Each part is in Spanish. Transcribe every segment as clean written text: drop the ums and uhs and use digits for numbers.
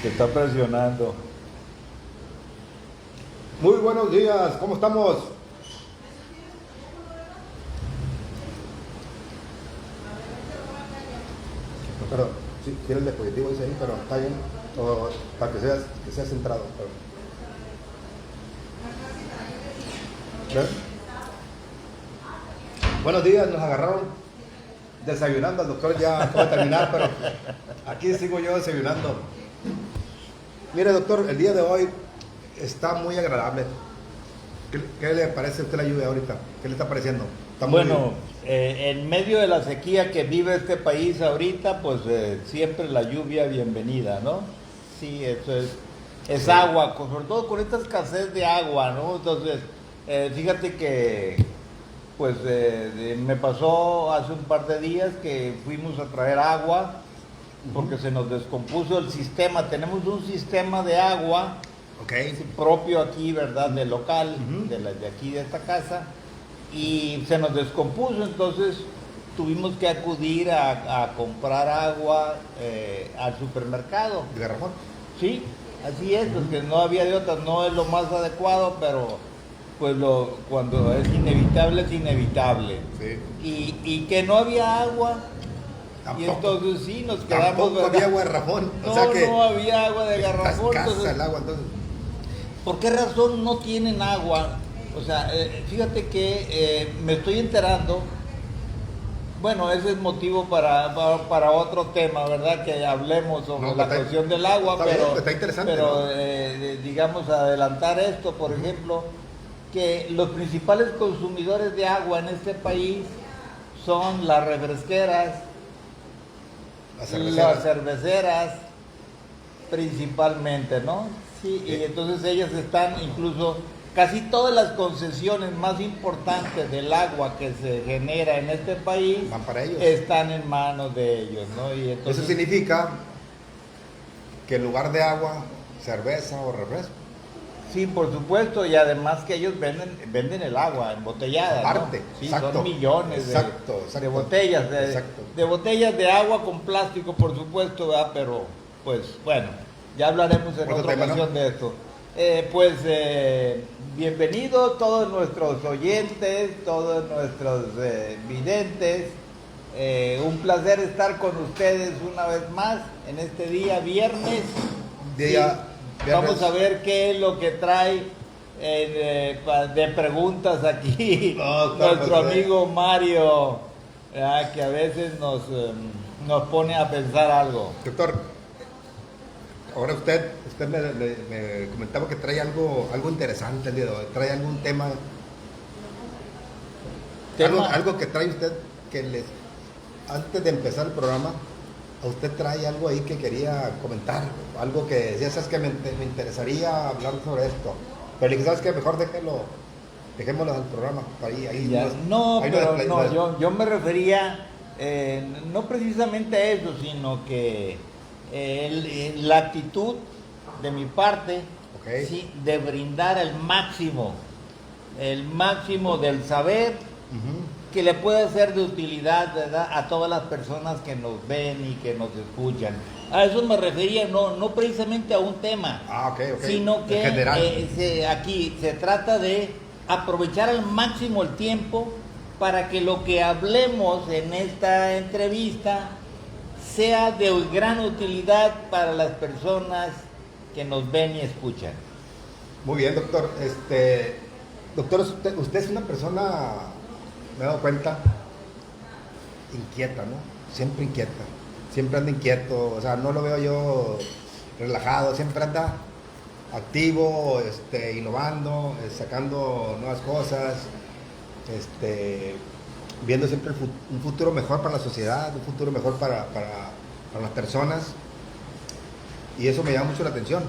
Te está presionando. Muy buenos días, ¿cómo estamos? Pero sí, quiero el dispositivo ese ahí, pero está bien, o, para que sea centrado. ¿Ves? Buenos días, nos agarraron desayunando, el doctor ya acaba de terminar, pero aquí sigo yo desayunando. Mire, doctor, el día de hoy está muy agradable. ¿Qué le parece a usted la lluvia ahorita? ¿Qué le está pareciendo? Está muy Bueno, en medio de la sequía que vive este país ahorita, pues siempre la lluvia bienvenida, ¿no? Sí, eso es Sí. agua, sobre todo con esta escasez de agua, ¿no? Entonces, fíjate que, pues, me pasó hace un par de días que fuimos a traer agua porque se nos descompuso el sistema. Tenemos un sistema de agua propio aquí, ¿verdad? De local, de aquí de esta casa, y se nos descompuso, entonces tuvimos que acudir a comprar agua al supermercado. ¿De garrafón? Sí, así es, porque no había de otra, no es lo más adecuado, pero pues cuando es inevitable, es inevitable. Sí. Y que no había agua. Tampoco. Y entonces sí, nos quedamos. Tampoco había agua de garrafón. No, O sea que no había agua de garrafón. escasa Entonces, el agua, entonces. ¿por qué razón no tienen agua? O sea, fíjate que me estoy enterando. Bueno, ese es motivo para otro tema, ¿verdad? Que hablemos sobre la cuestión del agua, está pero, bien, está interesante, pero ¿no? digamos, adelantar esto, por ejemplo, que los principales consumidores de agua en este país son las refresqueras, las cerveceras, principalmente, ¿no? Sí, y entonces ellas están incluso, casi todas las concesiones más importantes del agua que se genera en este país van para ellos, están en manos de ellos, ¿no? Y entonces, eso significa que en lugar de agua, cerveza o refresco. sí, por supuesto, y además que ellos venden el agua embotellada, Aparte, ¿no? Sí, exacto, son millones de botellas, de botellas de agua con plástico, por supuesto, ¿verdad? Pero, pues, bueno, ya hablaremos en otra ocasión de esto. Bienvenidos todos nuestros oyentes, todos nuestros videntes. Un placer estar con ustedes una vez más en este día viernes. Viernes. Vamos a ver qué es lo que trae de preguntas aquí nuestro amigo Mario, que a veces nos pone a pensar algo. Doctor, ahora usted me comentaba que trae algo interesante el día de hoy. ¿Trae algún tema? Algo que trae usted que antes de empezar el programa, a usted trae algo ahí que quería comentar, algo que decía, sabes que me interesaría hablar sobre esto, pero le dije, sabes que mejor dejémoslo al programa, yo me refería no precisamente a eso, sino que la actitud de mi parte, sí, de brindar el máximo del saber que le puede ser de utilidad, ¿verdad?, a todas las personas que nos ven y que nos escuchan. A eso me refería, no precisamente a un tema, sino que aquí se trata de aprovechar al máximo el tiempo para que lo que hablemos en esta entrevista sea de gran utilidad para las personas que nos ven y escuchan. Muy bien, doctor. Doctor, usted es una persona, me he dado cuenta, inquieta, ¿no? Siempre inquieta, siempre anda inquieto, o sea, no lo veo yo relajado, siempre anda activo, innovando, sacando nuevas cosas, viendo siempre un futuro mejor para la sociedad, un futuro mejor para las personas, y eso me llama mucho la atención.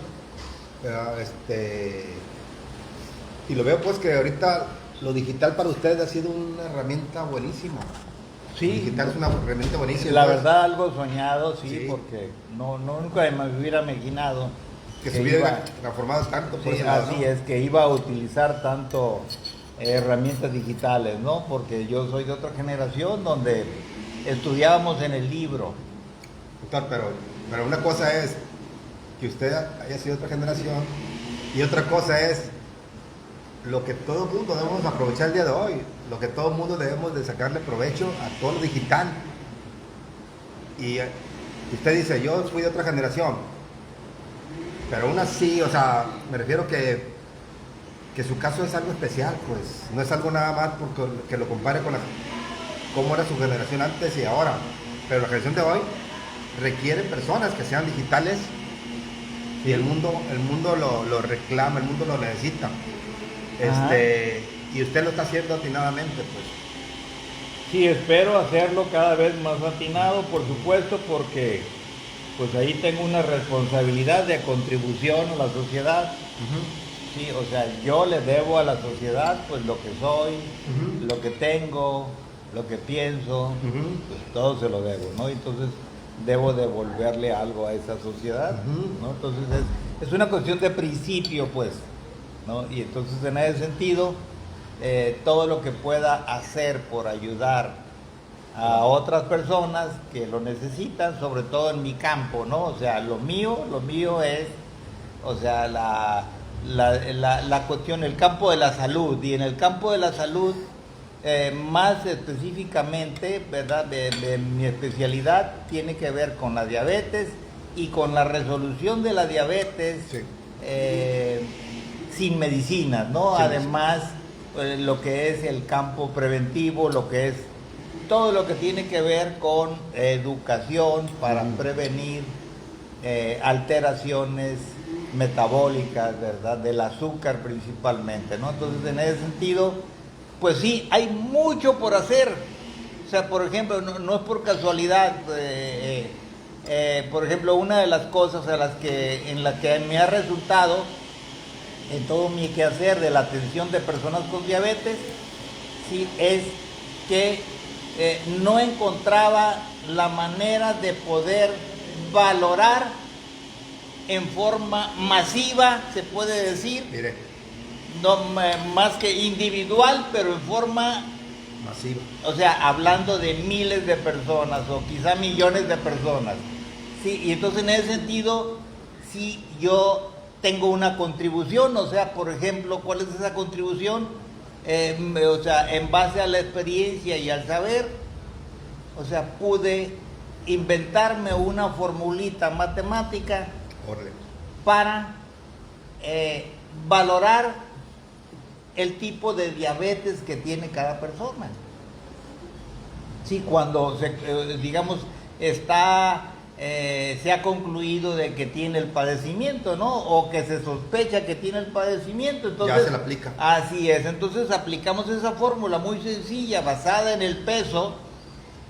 Y lo veo pues que ahorita lo digital para ustedes ha sido una herramienta buenísima. Sí, lo digital es una herramienta buenísima. La verdad, algo soñado, sí, porque nunca me hubiera imaginado que se hubiera transformado tanto por ese lado, así, ¿no? Es que iba a utilizar tanto herramientas digitales, ¿no? Porque yo soy de otra generación donde estudiábamos en el libro. Doctor, pero una cosa es que usted haya sido otra generación. Y otra cosa es lo que todo el mundo debemos aprovechar el día de hoy, lo que todo el mundo debemos de sacarle provecho a todo lo digital. Y usted dice, yo fui de otra generación, pero aún así, o sea, me refiero que su caso es algo especial, pues, no es algo nada más porque que lo compare con cómo era su generación antes y ahora, pero la generación de hoy requiere personas que sean digitales y el mundo lo reclama, el mundo lo necesita. Y usted lo está haciendo atinadamente, pues. Sí, espero hacerlo cada vez más atinado, por supuesto, porque pues ahí tengo una responsabilidad de contribución a la sociedad. Sí, o sea, yo le debo a la sociedad pues lo que soy, lo que tengo, lo que pienso, pues todo se lo debo, ¿no? Entonces debo devolverle algo a esa sociedad, ¿no? Entonces es una cuestión de principio, pues, ¿no? Y entonces en ese sentido, todo lo que pueda hacer por ayudar a otras personas que lo necesitan, sobre todo en mi campo, ¿no? O sea, lo mío es, o sea, la cuestión, el campo de la salud, y en el campo de la salud, más específicamente, ¿verdad? De mi especialidad tiene que ver con la diabetes y con la resolución de la diabetes, sí. Sin medicinas, ¿no? Sí, además, lo que es el campo preventivo, lo que es todo lo que tiene que ver con educación para prevenir alteraciones metabólicas, ¿verdad? Del azúcar principalmente, ¿no? Entonces, en ese sentido, pues sí, hay mucho por hacer. O sea, por ejemplo, no es por casualidad, por ejemplo, una de las cosas en las que me ha resultado en todo mi quehacer de la atención de personas con diabetes, sí, es que no encontraba la manera de poder valorar en forma masiva, se puede decir, mire, no más que individual, pero en forma masiva, o sea, hablando de miles de personas o quizá millones de personas, sí, y entonces en ese sentido, sí, yo tengo una contribución, o sea, por ejemplo, ¿cuál es esa contribución? O sea, en base a la experiencia y al saber, o sea, pude inventarme una formulita matemática para valorar el tipo de diabetes que tiene cada persona. Sí, cuando digamos se ha concluido de que tiene el padecimiento, ¿no? O que se sospecha que tiene el padecimiento, entonces ya se le aplica. Así es, entonces aplicamos esa fórmula muy sencilla, basada en el peso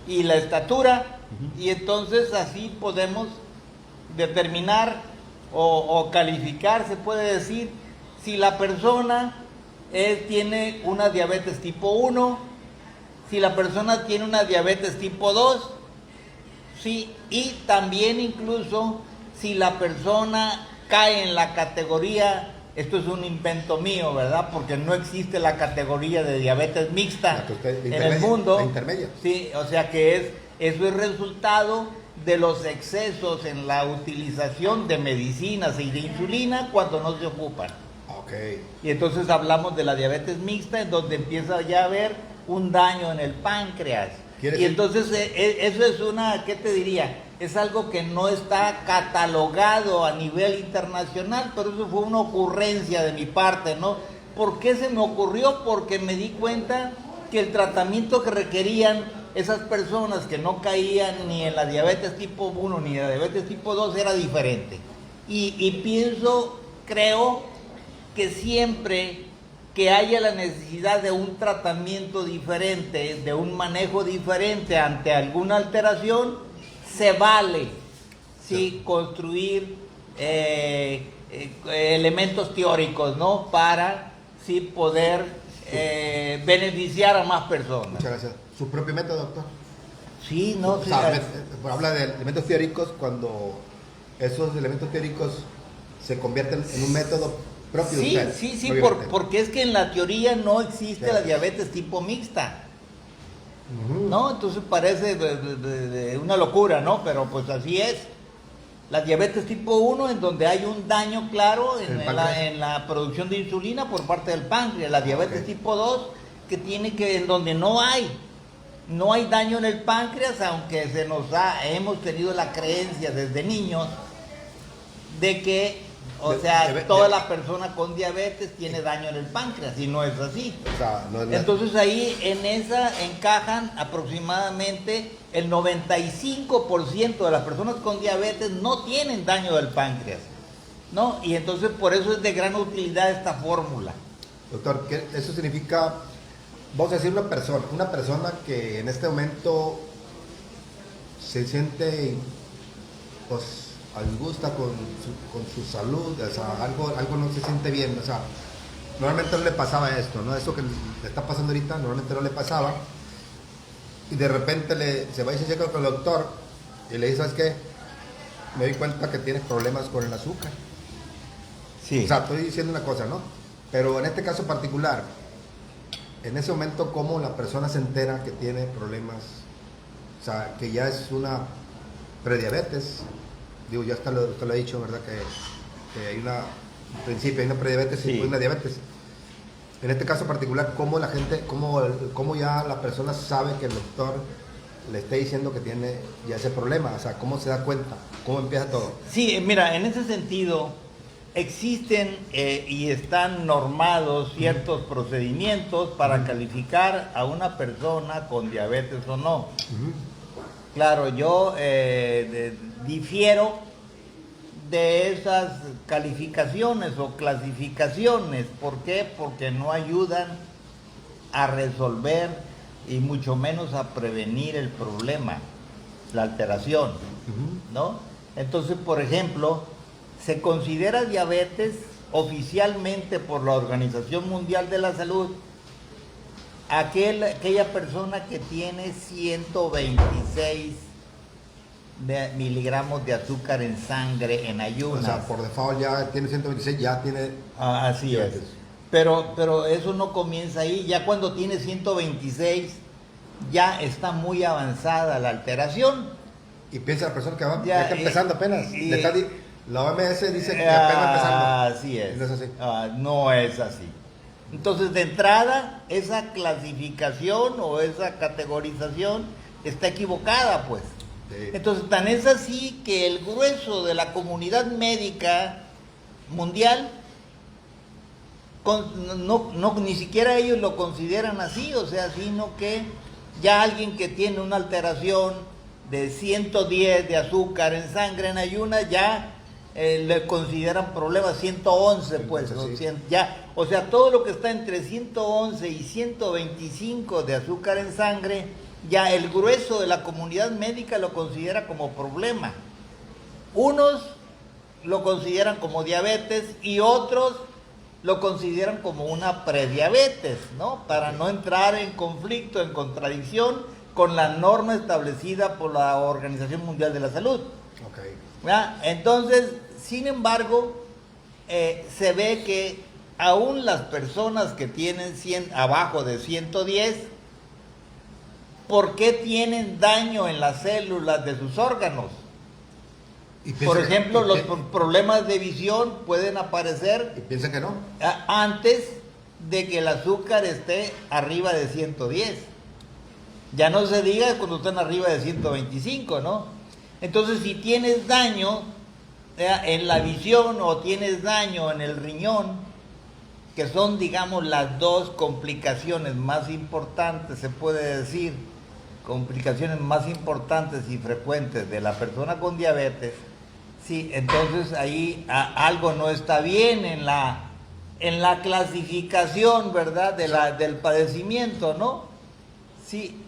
y la estatura, y entonces así podemos determinar o calificar, se puede decir, si la persona tiene una diabetes tipo 1, si la persona tiene una diabetes tipo 2, sí, y también incluso si la persona cae en la categoría, esto es un invento mío, ¿verdad? Porque no existe la categoría de diabetes mixta en el mundo. La intermedia. Sí, o sea que eso es resultado de los excesos en la utilización de medicinas y de insulina cuando no se ocupan. Okay. Y entonces hablamos de la diabetes mixta, en donde empieza ya a haber un daño en el páncreas. Y entonces eso es ¿qué te diría? Es algo que no está catalogado a nivel internacional, pero eso fue una ocurrencia de mi parte, ¿no? ¿Por qué se me ocurrió? Porque me di cuenta que el tratamiento que requerían esas personas que no caían ni en la diabetes tipo 1 ni en la diabetes tipo 2 era diferente. Y creo que siempre que haya la necesidad de un tratamiento diferente, de un manejo diferente ante alguna alteración, se vale, sí, construir elementos teóricos, ¿no? Para sí poder beneficiar a más personas. Muchas gracias. ¿Su propio método, doctor? Sí, no. O sea, habla de elementos teóricos cuando esos elementos teóricos se convierten en un método propio. Sí, usted, sí, porque es que en la teoría no existe la diabetes tipo mixta. ¿No? Entonces parece de una locura, ¿no? Pero pues así es. La diabetes tipo 1, en donde hay un daño claro páncreas. en la producción de insulina por parte del páncreas. La diabetes tipo 2, en donde no hay daño en el páncreas, aunque hemos tenido la creencia desde niños de que, toda la persona con diabetes tiene daño en el páncreas, y no es así. O sea, no es Entonces ahí en esa encajan aproximadamente el 95% de las personas con diabetes no tienen daño del páncreas, ¿no? Y entonces por eso es de gran utilidad esta fórmula. Doctor, eso significa, vamos a decir una persona que en este momento se siente, pues, disgusta con su salud, o sea, algo no se siente bien, o sea, normalmente no le pasaba esto, ¿no? Eso que le está pasando ahorita, normalmente no le pasaba, y de repente se va y se checa con el doctor, y le dice, ¿sabes qué? Me doy cuenta que tienes problemas con el azúcar. Sí. O sea, estoy diciendo una cosa, ¿no? Pero en este caso particular, en ese momento, ¿cómo la persona se entera que tiene problemas? O sea, que ya es una prediabetes. Digo, ya usted lo ha dicho, ¿verdad? Que hay en principio hay una prediabetes y después una diabetes. En este caso particular, ¿cómo la gente, cómo ya la persona sabe que el doctor le está diciendo que tiene ya ese problema? O sea, ¿cómo se da cuenta? ¿Cómo empieza todo? Sí, mira, en ese sentido existen y están normados ciertos procedimientos para calificar a una persona con diabetes o no. Claro, yo difiero de esas calificaciones o clasificaciones. ¿Por qué? Porque no ayudan a resolver y mucho menos a prevenir el problema, la alteración, ¿no? Entonces, por ejemplo, se considera diabetes oficialmente por la Organización Mundial de la Salud aquella persona que tiene 126 miligramos de azúcar en sangre en ayunas. O sea, por default ya tiene 126, ya tiene... Así diabetes. es. Pero eso no comienza ahí. Ya cuando tiene 126, ya está muy avanzada la alteración. Y piensa la persona que va Ya, está empezando apenas. La OMS dice que apenas empezando. Así es. No es así. No es así. Entonces, de entrada, esa clasificación o esa categorización está equivocada, pues. Sí. Entonces, tan es así que el grueso de la comunidad médica mundial, ni siquiera ellos lo consideran así, o sea, sino que ya alguien que tiene una alteración de 110 de azúcar en sangre en ayunas, ya le consideran problema 111, pues, ¿no? Sí. Ya, o sea, todo lo que está entre 111 y 125 de azúcar en sangre, ya el grueso de la comunidad médica lo considera como problema. Unos lo consideran como diabetes y otros lo consideran como una prediabetes, ¿no? Para no entrar en conflicto, en contradicción con la norma establecida por la Organización Mundial de la Salud. Okay. ¿Verdad? Entonces, sin embargo, se ve que aún las personas que tienen abajo de 110, ¿por qué tienen daño en las células de sus órganos? Por ejemplo, los problemas de visión pueden aparecer y piensan que no. Antes de que el azúcar esté arriba de 110. Ya no se diga cuando están arriba de 125, ¿no? Entonces, si tienes daño en la visión o tienes daño en el riñón, que son, digamos, las dos complicaciones más importantes, se puede decir, complicaciones más importantes y frecuentes de la persona con diabetes, sí, entonces ahí algo no está bien en la clasificación, ¿verdad?, del padecimiento, ¿no? Sí.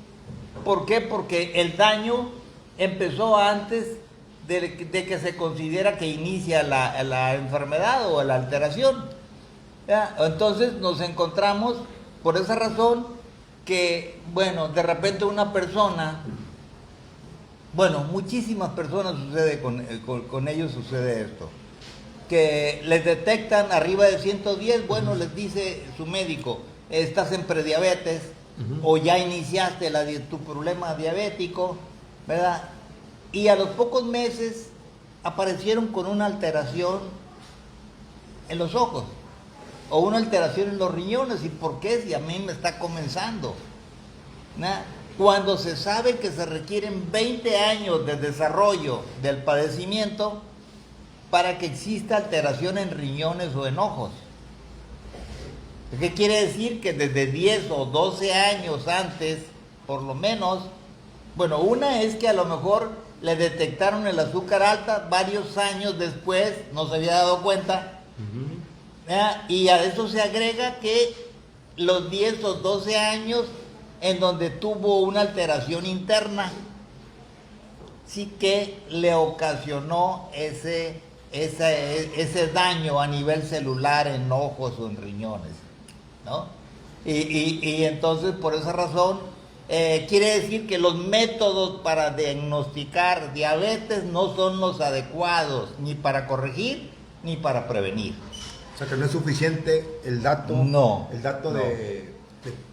¿Por qué? Porque el daño empezó antes de que se considera que inicia la enfermedad o la alteración. ¿Ya? Entonces nos encontramos por esa razón que, bueno, de repente una persona, bueno, muchísimas personas sucede con ellos sucede esto, que les detectan arriba de 110, bueno, les dice su médico, estás en prediabetes, o ya iniciaste tu problema diabético, ¿verdad? Y a los pocos meses aparecieron con una alteración en los ojos o una alteración en los riñones. ¿Y por qué? Si a mí me está comenzando, ¿no? Cuando se sabe que se requieren 20 años de desarrollo del padecimiento para que exista alteración en riñones o en ojos. ¿Qué quiere decir? Que desde 10 o 12 años antes, por lo menos, bueno, una es que a lo mejor le detectaron el azúcar alta, varios años después no se había dado cuenta, y a eso se agrega que los 10 o 12 años en donde tuvo una alteración interna, sí que le ocasionó ese daño a nivel celular en ojos o en riñones, ¿no? Y entonces por esa razón quiere decir que los métodos para diagnosticar diabetes no son los adecuados, ni para corregir ni para prevenir. O sea que no es suficiente el dato, no, de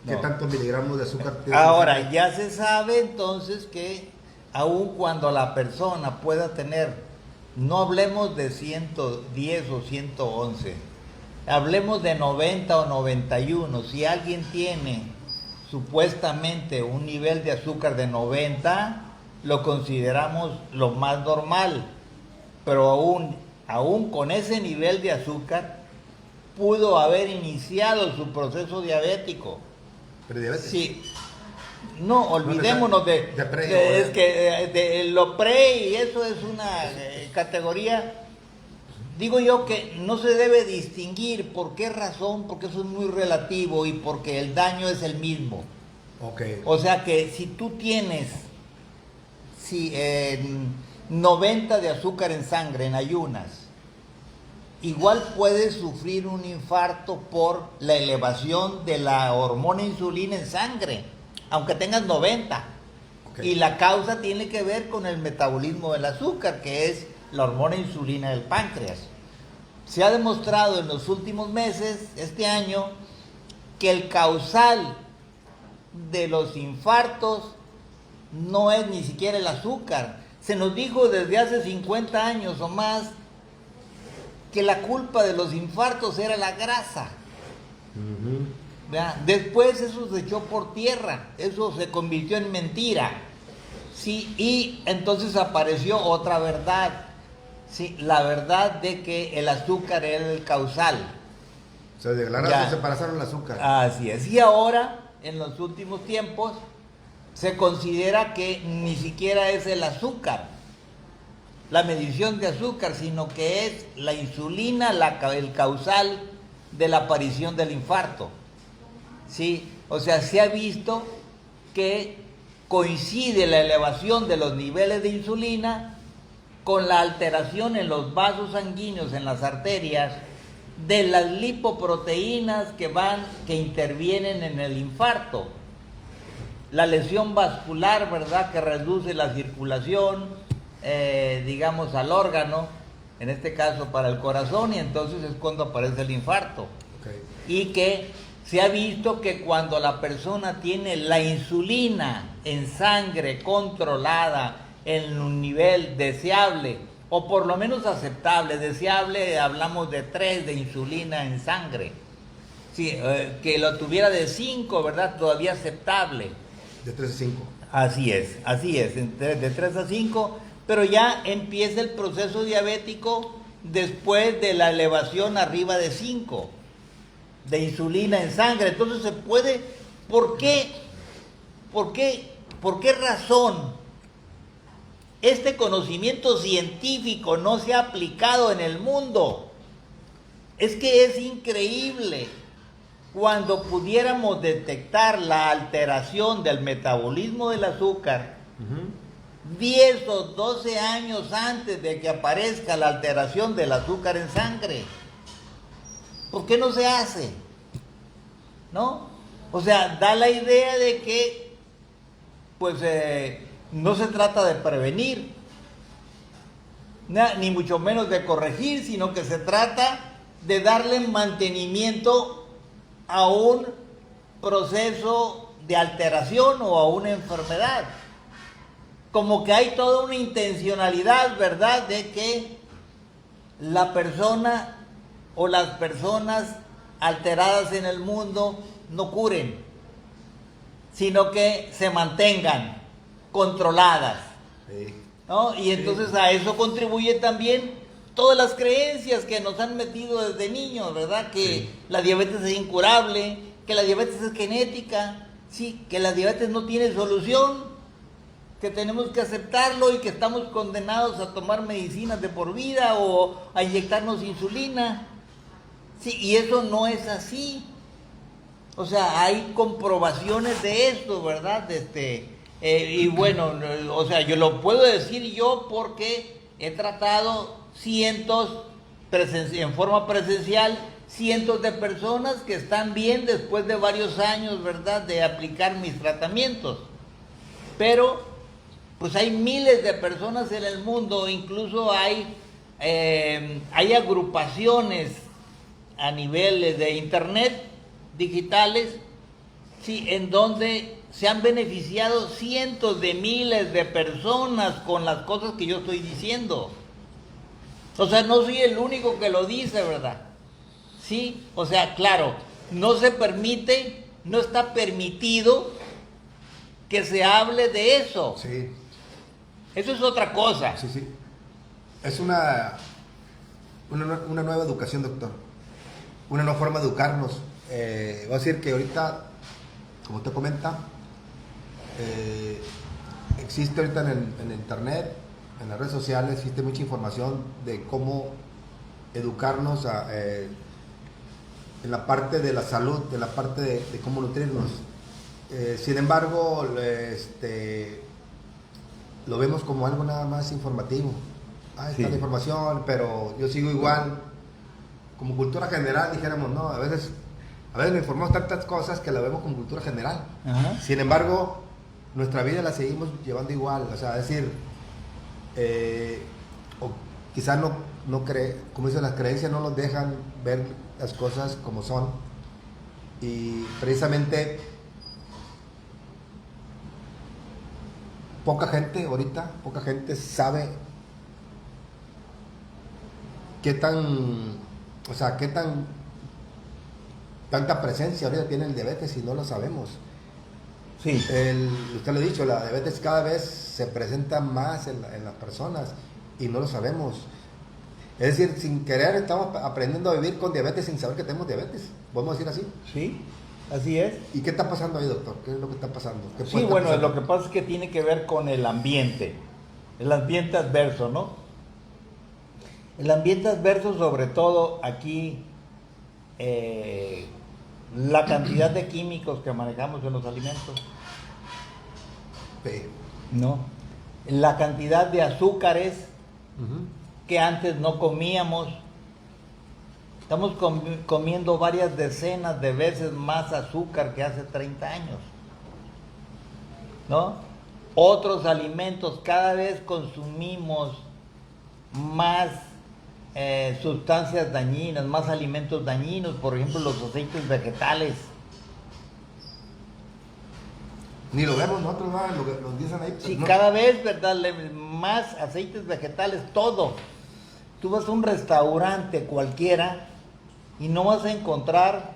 qué tantos miligramos de azúcar tiene. Ahora, ya se sabe entonces que aun cuando la persona pueda tener, no hablemos de 110 o 111, hablemos de 90 o 91, si alguien tiene supuestamente un nivel de azúcar de 90, lo consideramos lo más normal, pero aún con ese nivel de azúcar, pudo haber iniciado su proceso diabético. ¿Prediabetes? Sí. No, olvidémonos de lo pre, y eso es una categoría. Digo yo que no se debe distinguir. ¿Por qué razón? Porque eso es muy relativo y porque el daño es el mismo. Okay. O sea que si tú tienes 90 de azúcar en sangre en ayunas, igual puedes sufrir un infarto por la elevación de la hormona insulina en sangre, aunque tengas 90. Okay. Y la causa tiene que ver con el metabolismo del azúcar, que es la hormona insulina del páncreas. Se ha demostrado en los últimos meses, este año, que el causal de los infartos no es ni siquiera el azúcar. Se nos dijo desde hace 50 años o más que la culpa de los infartos era la grasa. Después eso se echó por tierra, eso se convirtió en mentira. Sí, y entonces apareció otra verdad. Sí, la verdad de que el azúcar era el causal. O sea, de la grasa se pasaron el azúcar. Así es. Y ahora, en los últimos tiempos, se considera que ni siquiera es el azúcar, la medición de azúcar, sino que es la insulina el causal de la aparición del infarto. ¿Sí? O sea, se ha visto que coincide la elevación de los niveles de insulina con la alteración en los vasos sanguíneos, en las arterias, de las lipoproteínas que intervienen en el infarto. La lesión vascular, ¿verdad?, que reduce la circulación, digamos, al órgano, en este caso para el corazón, y entonces es cuando aparece el infarto. Okay. Y que se ha visto que cuando la persona tiene la insulina en sangre controlada en un nivel deseable, o por lo menos aceptable, deseable, hablamos de 3 de insulina en sangre, sí, que lo tuviera de 5, ¿verdad?, todavía aceptable. De 3 a 5. Así es, de 3 a 5, pero ya empieza el proceso diabético después de la elevación arriba de 5 de insulina en sangre. Entonces se puede, ¿por qué razón este conocimiento científico no se ha aplicado en el mundo? Es que es increíble. Cuando pudiéramos detectar la alteración del metabolismo del azúcar 10 o 12 años antes de que aparezca la alteración del azúcar en sangre, ¿por qué no se hace? ¿No? O sea, da la idea de que pues no se trata de prevenir, ni mucho menos de corregir, sino que se trata de darle mantenimiento a un proceso de alteración o a una enfermedad. como que hay toda una intencionalidad, ¿verdad?, de que la persona o las personas alteradas en el mundo no curen, sino que se mantengan controladas, Sí. ¿no? Y entonces a eso contribuye también todas las creencias que nos han metido desde niños, ¿verdad? Que Sí. la diabetes es incurable, que la diabetes es genética, sí, que la diabetes no tiene solución, que tenemos que aceptarlo y que estamos condenados a tomar medicinas de por vida o a inyectarnos insulina. Sí, y eso no es así. O sea, hay comprobaciones de esto, ¿verdad? Y bueno, o sea, yo lo puedo decir yo porque he tratado en forma presencial, cientos de personas que están bien después de varios años, ¿verdad?, de aplicar mis tratamientos. Pero pues hay miles de personas en el mundo, incluso hay agrupaciones a nivel de internet digitales, sí, en donde se han beneficiado cientos de miles de personas con las cosas que yo estoy diciendo. O sea, no soy el único que lo dice, ¿verdad? Sí, o sea, claro, no se permite, no está permitido que se hable de eso. Sí. Eso es otra cosa. Sí, sí. Es una nueva educación, doctor. Una nueva forma de educarnos. Voy a decir que ahorita, como usted comenta, existe ahorita en internet, en las redes sociales, existe mucha información de cómo educarnos en la parte de la salud, en la parte de cómo nutrirnos. Sin embargo, lo vemos como algo nada más informativo. Está Sí. la información, pero yo sigo igual. Como cultura general, dijéramos, no, a veces nos informamos tantas cosas que la vemos como cultura general. Ajá. Sin embargo, nuestra vida la seguimos llevando igual. O sea, es decir, o quizás como dicen, las creencias no nos dejan ver las cosas como son. Y precisamente poca gente sabe tanta presencia ahorita tiene el diabetes y no lo sabemos. Sí. Usted lo ha dicho, la diabetes cada vez se presenta más en las personas y no lo sabemos. Es decir, sin querer estamos aprendiendo a vivir con diabetes sin saber que tenemos diabetes. ¿Podemos decir así? Sí, así es. ¿Y qué está pasando ahí, doctor? ¿Qué es lo que está pasando? ¿Qué Sí, puede estar bueno, pasando? lo que pasa es que tiene que ver con el ambiente adverso, ¿no? El ambiente adverso, sobre todo aquí, la cantidad de químicos que manejamos en los alimentos, Sí. ¿no? La cantidad de azúcares Ujú. que antes no comíamos. Estamos comiendo varias decenas de veces más azúcar que hace 30 años, ¿no? Otros alimentos, cada vez consumimos más sustancias dañinas, más alimentos dañinos, por ejemplo los aceites vegetales. Ni lo vemos nosotros, ¿no? Lo que nos dicen ahí. Sí, no. cada vez, ¿verdad? Más aceites vegetales, todo. Tú vas a un restaurante cualquiera y no vas a encontrar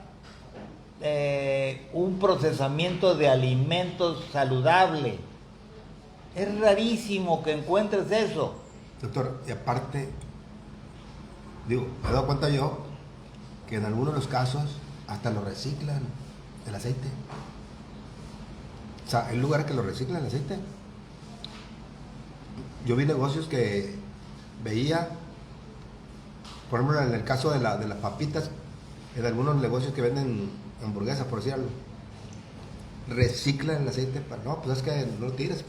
un procesamiento de alimentos saludable. Es rarísimo que encuentres eso. Doctor, y aparte, me he dado cuenta yo que en algunos de los casos hasta lo reciclan el aceite. O sea, hay lugares que lo reciclan el aceite. Yo vi negocios que veía, por ejemplo, en el caso de las papitas, en algunos negocios que venden hamburguesas, por decir algo, reciclan el aceite. No, pues es que no lo tires.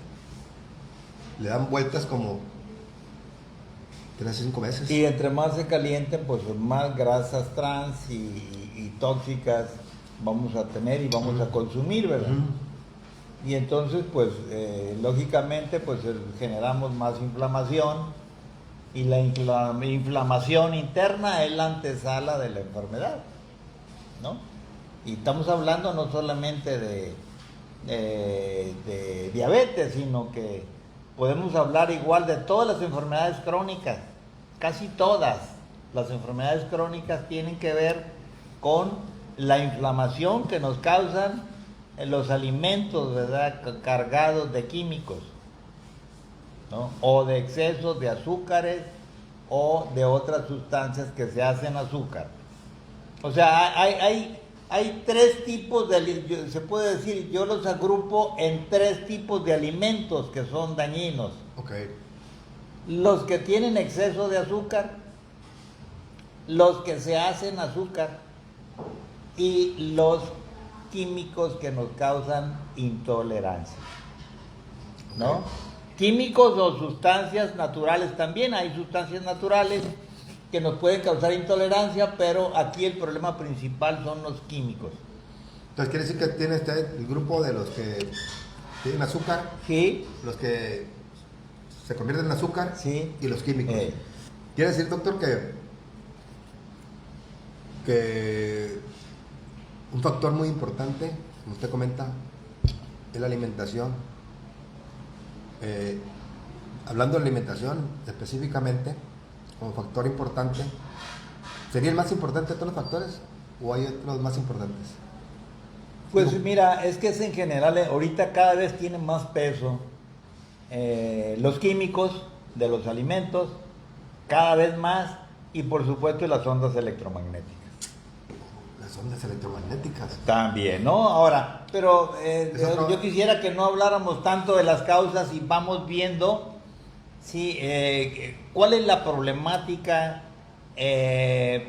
Le dan vueltas como 3 o 5 meses. Y entre más se calienten, pues más grasas trans y tóxicas vamos a tener y vamos a consumir, ¿verdad? Y entonces, pues, lógicamente, pues generamos más inflamación y la inflamación interna es la antesala de la enfermedad, ¿no? Y estamos hablando no solamente de diabetes, sino que podemos hablar igual de todas las enfermedades crónicas. Casi todas las enfermedades crónicas tienen que ver con la inflamación que nos causan los alimentos, ¿verdad?, cargados de químicos, ¿no? O de excesos de azúcares o de otras sustancias que se hacen azúcar. O sea, hay tres tipos de, se puede decir, yo los agrupo en tres tipos de alimentos que son dañinos. Okay. Los que tienen exceso de azúcar, los que se hacen azúcar y los químicos que nos causan intolerancia, ¿no? Okay. Químicos o sustancias naturales también, hay sustancias naturales que nos pueden causar intolerancia, pero aquí el problema principal son los químicos. Entonces quiere decir que tiene usted el grupo de los que tienen azúcar, Sí. los que se convierten en azúcar, Sí. y los químicos. Quiere decir, doctor, que un factor muy importante, como usted comenta, es la alimentación. Hablando de alimentación específicamente, como factor importante, ¿sería el más importante de todos los factores o hay otros más importantes? Pues mira, es que es en general, ahorita cada vez tienen más peso los químicos de los alimentos, cada vez más, y por supuesto las ondas electromagnéticas. Las ondas electromagnéticas. También, ¿no? Ahora, pero no... yo quisiera que no habláramos tanto de las causas y vamos viendo, sí, cuál es la problemática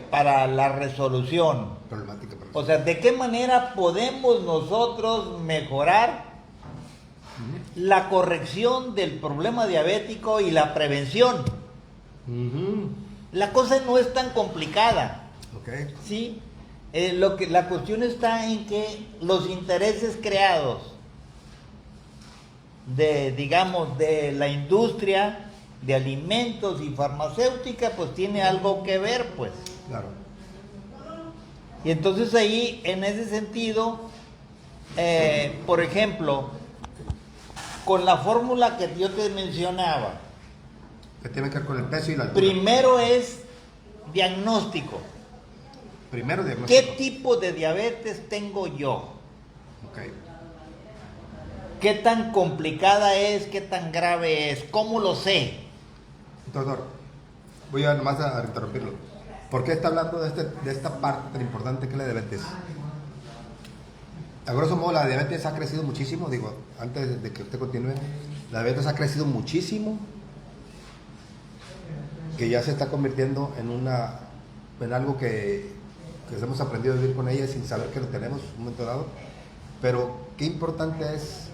para la resolución. Problemática. O sea, ¿de qué manera podemos nosotros mejorar la corrección del problema diabético y la prevención? La cosa no es tan complicada. Okay. ¿Sí? La cuestión está en que los intereses creados digamos, de la industria de alimentos y farmacéutica, pues tiene algo que ver, pues. Claro. Y entonces ahí, en ese sentido, por ejemplo, con la fórmula que yo te mencionaba, Que tiene que ver con el peso y la altura. primero es diagnóstico. Primero diagnóstico. ¿Qué tipo de diabetes tengo yo? Okay. ¿Qué tan complicada es? ¿Qué tan grave es? ¿Cómo lo sé? Doctor, voy a nomás a interrumpirlo. ¿Por qué está hablando de esta parte tan importante que es la diabetes? A grosso modo, la diabetes ha crecido muchísimo. Digo, antes de que usted continúe, la diabetes ha crecido muchísimo, que ya se está convirtiendo en algo que hemos aprendido a vivir con ella sin saber que lo tenemos en un momento dado. Pero qué importante es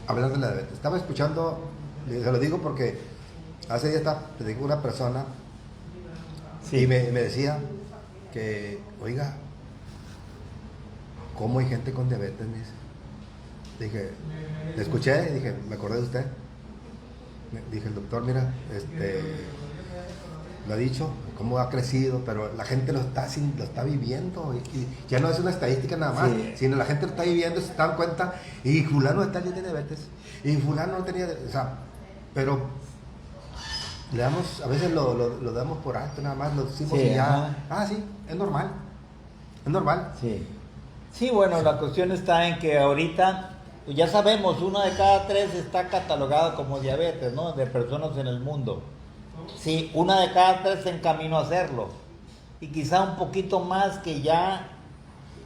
hablar de la diabetes. Estaba escuchando, se lo digo porque hace días te digo una persona, sí, y me decía que, oiga, ¿cómo hay gente con diabetes? Me dice. Dije, le escuché y dije, me acordé de usted. Dije, el doctor, mira, lo ha dicho, cómo ha crecido, pero la gente lo está viviendo, y ya no es una estadística nada más, sí, sino la gente lo está viviendo, se dan cuenta, y fulano de tal ya tiene diabetes, y fulano no tenía, o sea, pero le damos, a veces lo damos por alto nada más, lo decimos, sí, y ya, sí, es normal, Sí, sí, bueno, la cuestión está en que ahorita, ya sabemos, 1 de cada 3 está catalogada como diabetes, ¿no?, de personas en el mundo. Sí, 1 de cada 3 se encaminó a hacerlo, y quizá un poquito más que ya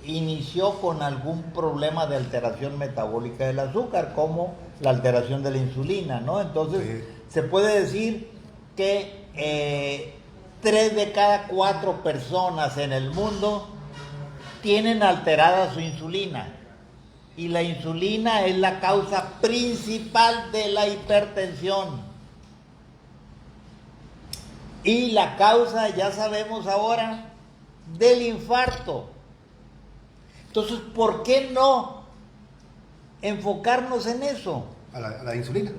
inició con algún problema de alteración metabólica del azúcar, como la alteración de la insulina, ¿no? Entonces, sí, se puede decir que 3 de cada 4 personas en el mundo tienen alterada su insulina, y la insulina es la causa principal de la hipertensión. Y la causa, ya sabemos ahora, del infarto. Entonces, ¿por qué no enfocarnos en eso? A la insulina.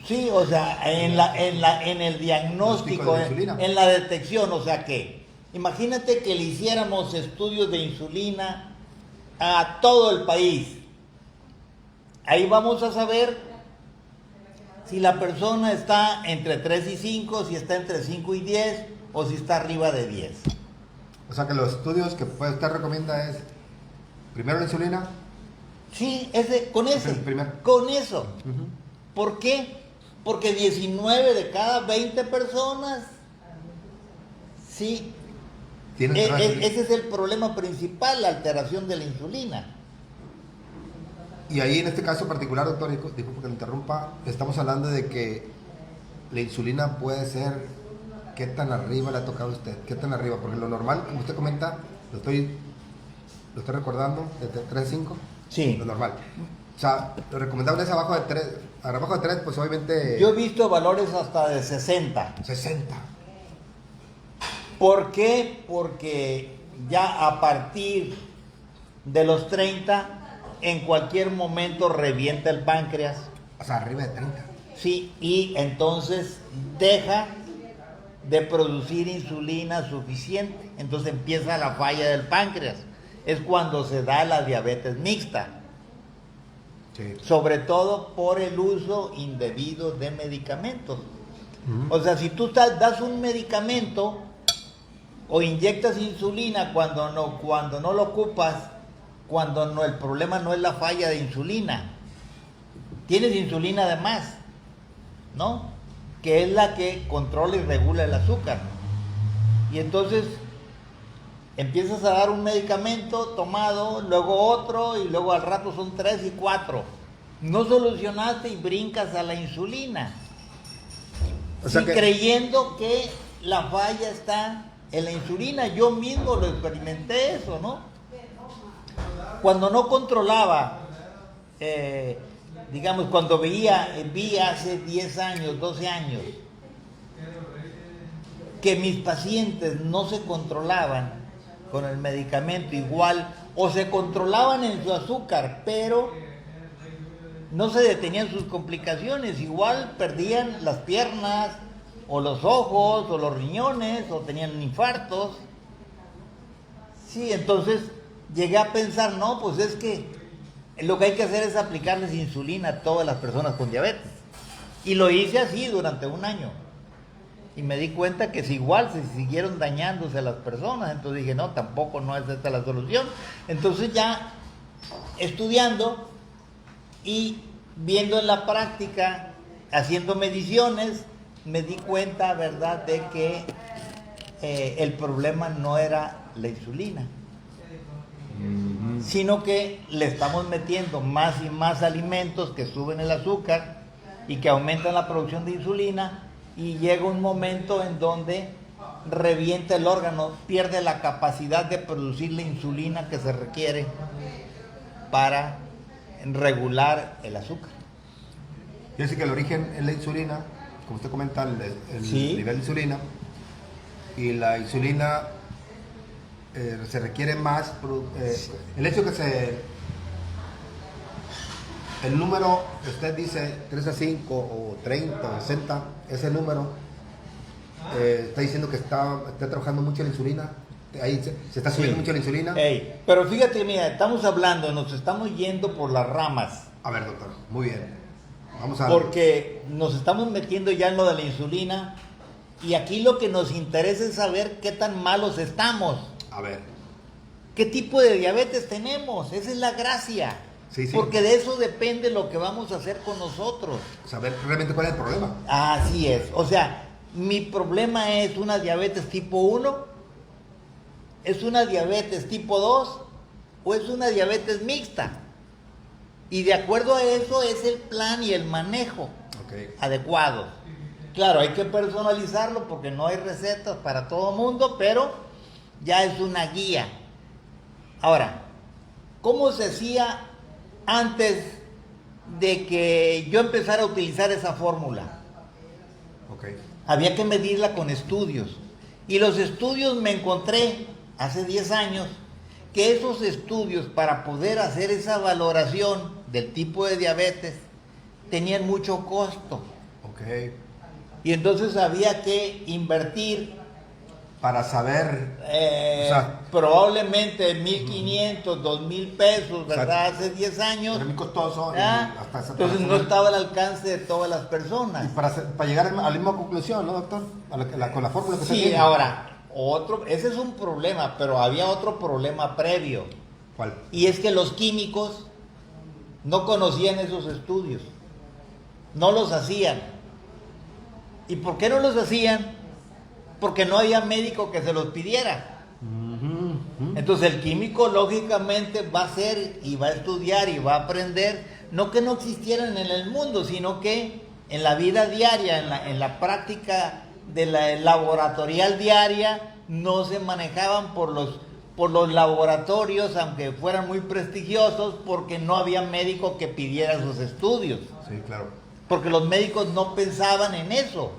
Sí, o sea, en el diagnóstico, en la detección. O sea que, imagínate que le hiciéramos estudios de insulina a todo el país. Ahí vamos a saber si la persona está entre 3 y 5, si está entre 5 y 10 o si está arriba de 10. O sea que los estudios que usted recomienda es primero la insulina. Sí, con eso. Uh-huh. ¿Por qué? Porque 19 de cada 20 personas, sí, ese es el problema principal, la alteración de la insulina. Y ahí en este caso particular, doctor, disculpe que lo interrumpa, estamos hablando de que la insulina puede ser, ¿qué tan arriba le ha tocado a usted? ¿Qué tan arriba? Porque lo normal, como usted comenta, lo estoy recordando, de 3 a 5. Sí. Lo normal. O sea, lo recomendable es abajo de 3. Abajo de 3, pues obviamente... Yo he visto valores hasta de 60. 60. ¿Por qué? Porque ya a partir de los 30, en cualquier momento revienta el páncreas. O sea, arriba de 30. Sí, y entonces deja de producir insulina suficiente. Entonces empieza la falla del páncreas. Es cuando se da la diabetes mixta. Sí. Sobre todo por el uso indebido de medicamentos. Uh-huh. O sea, si tú das un medicamento o inyectas insulina cuando no lo ocupas, cuando no, el problema no es la falla de insulina. Tienes insulina de más, ¿no? Que es la que controla y regula el azúcar. Y entonces empiezas a dar un medicamento tomado, luego otro, y luego al rato son 3 y 4. No solucionaste y brincas a la insulina. O sea creyendo que la falla está en la insulina. Yo mismo lo experimenté eso, ¿no? Cuando no controlaba, digamos, cuando vi hace 10 años, 12 años, que mis pacientes no se controlaban con el medicamento igual, o se controlaban en su azúcar, pero no se detenían sus complicaciones, igual perdían las piernas, o los ojos, o los riñones, o tenían infartos. Sí, entonces llegué a pensar, no, pues es que lo que hay que hacer es aplicarles insulina a todas las personas con diabetes. Y lo hice así durante un año. Y me di cuenta que si igual se siguieron dañándose a las personas, entonces dije, no, tampoco no es esta la solución. Entonces ya estudiando y viendo en la práctica, haciendo mediciones, me di cuenta, ¿verdad?, de que el problema no era la insulina, sino que le estamos metiendo más y más alimentos que suben el azúcar y que aumentan la producción de insulina, y llega un momento en donde revienta el órgano, pierde la capacidad de producir la insulina que se requiere para regular el azúcar. Yo sé que el origen es la insulina, como usted comenta, el ¿sí? nivel de insulina, y la insulina se requiere más, el hecho que el número que usted dice 3 a 5 o 30 o 60, ese número está diciendo que está trabajando mucho la insulina, ahí se está subiendo mucho la insulina. Pero fíjate, mira, estamos hablando, nos estamos yendo por las ramas. A ver, doctor, muy bien. Vamos a... Porque nos estamos metiendo ya en lo de la insulina, y aquí lo que nos interesa es saber qué tan malos estamos. A ver. ¿Qué tipo de diabetes tenemos? Esa es la gracia. Sí, sí. Porque de eso depende lo que vamos a hacer con nosotros. Saber realmente cuál es el problema. Así es. O sea, mi problema es una diabetes tipo 1, es una diabetes tipo 2 o es una diabetes mixta. Y de acuerdo a eso es el plan y el manejo adecuado. Claro, hay que personalizarlo porque no hay recetas para todo mundo, pero ya es una guía. Ahora, ¿cómo se hacía antes de que yo empezara a utilizar esa fórmula? Había que medirla con estudios. Y los estudios me encontré hace 10 años que esos estudios, para poder hacer esa valoración del tipo de diabetes, tenían mucho costo. Y entonces había que invertir para saber, probablemente 1,500, 2,000 pesos, ¿verdad? Hace 10 años. era muy costoso. Y hasta entonces no estaba al alcance de todas las personas. Y para llegar a la misma conclusión, ¿no, doctor? Con la fórmula que se tiene. Sí, ahora, ese es un problema, pero había otro problema previo. ¿Cuál? Y es que los químicos no conocían esos estudios, no los hacían. ¿Y por qué no los hacían? Porque no había médico que se los pidiera. Entonces el químico lógicamente va a hacer y va a estudiar y va a aprender, no que no existieran en el mundo, sino que en la vida diaria, en la práctica de la laboratorial diaria, no se manejaban por los laboratorios, aunque fueran muy prestigiosos, porque no había médico que pidiera sus estudios. Sí, claro. Porque los médicos no pensaban en eso.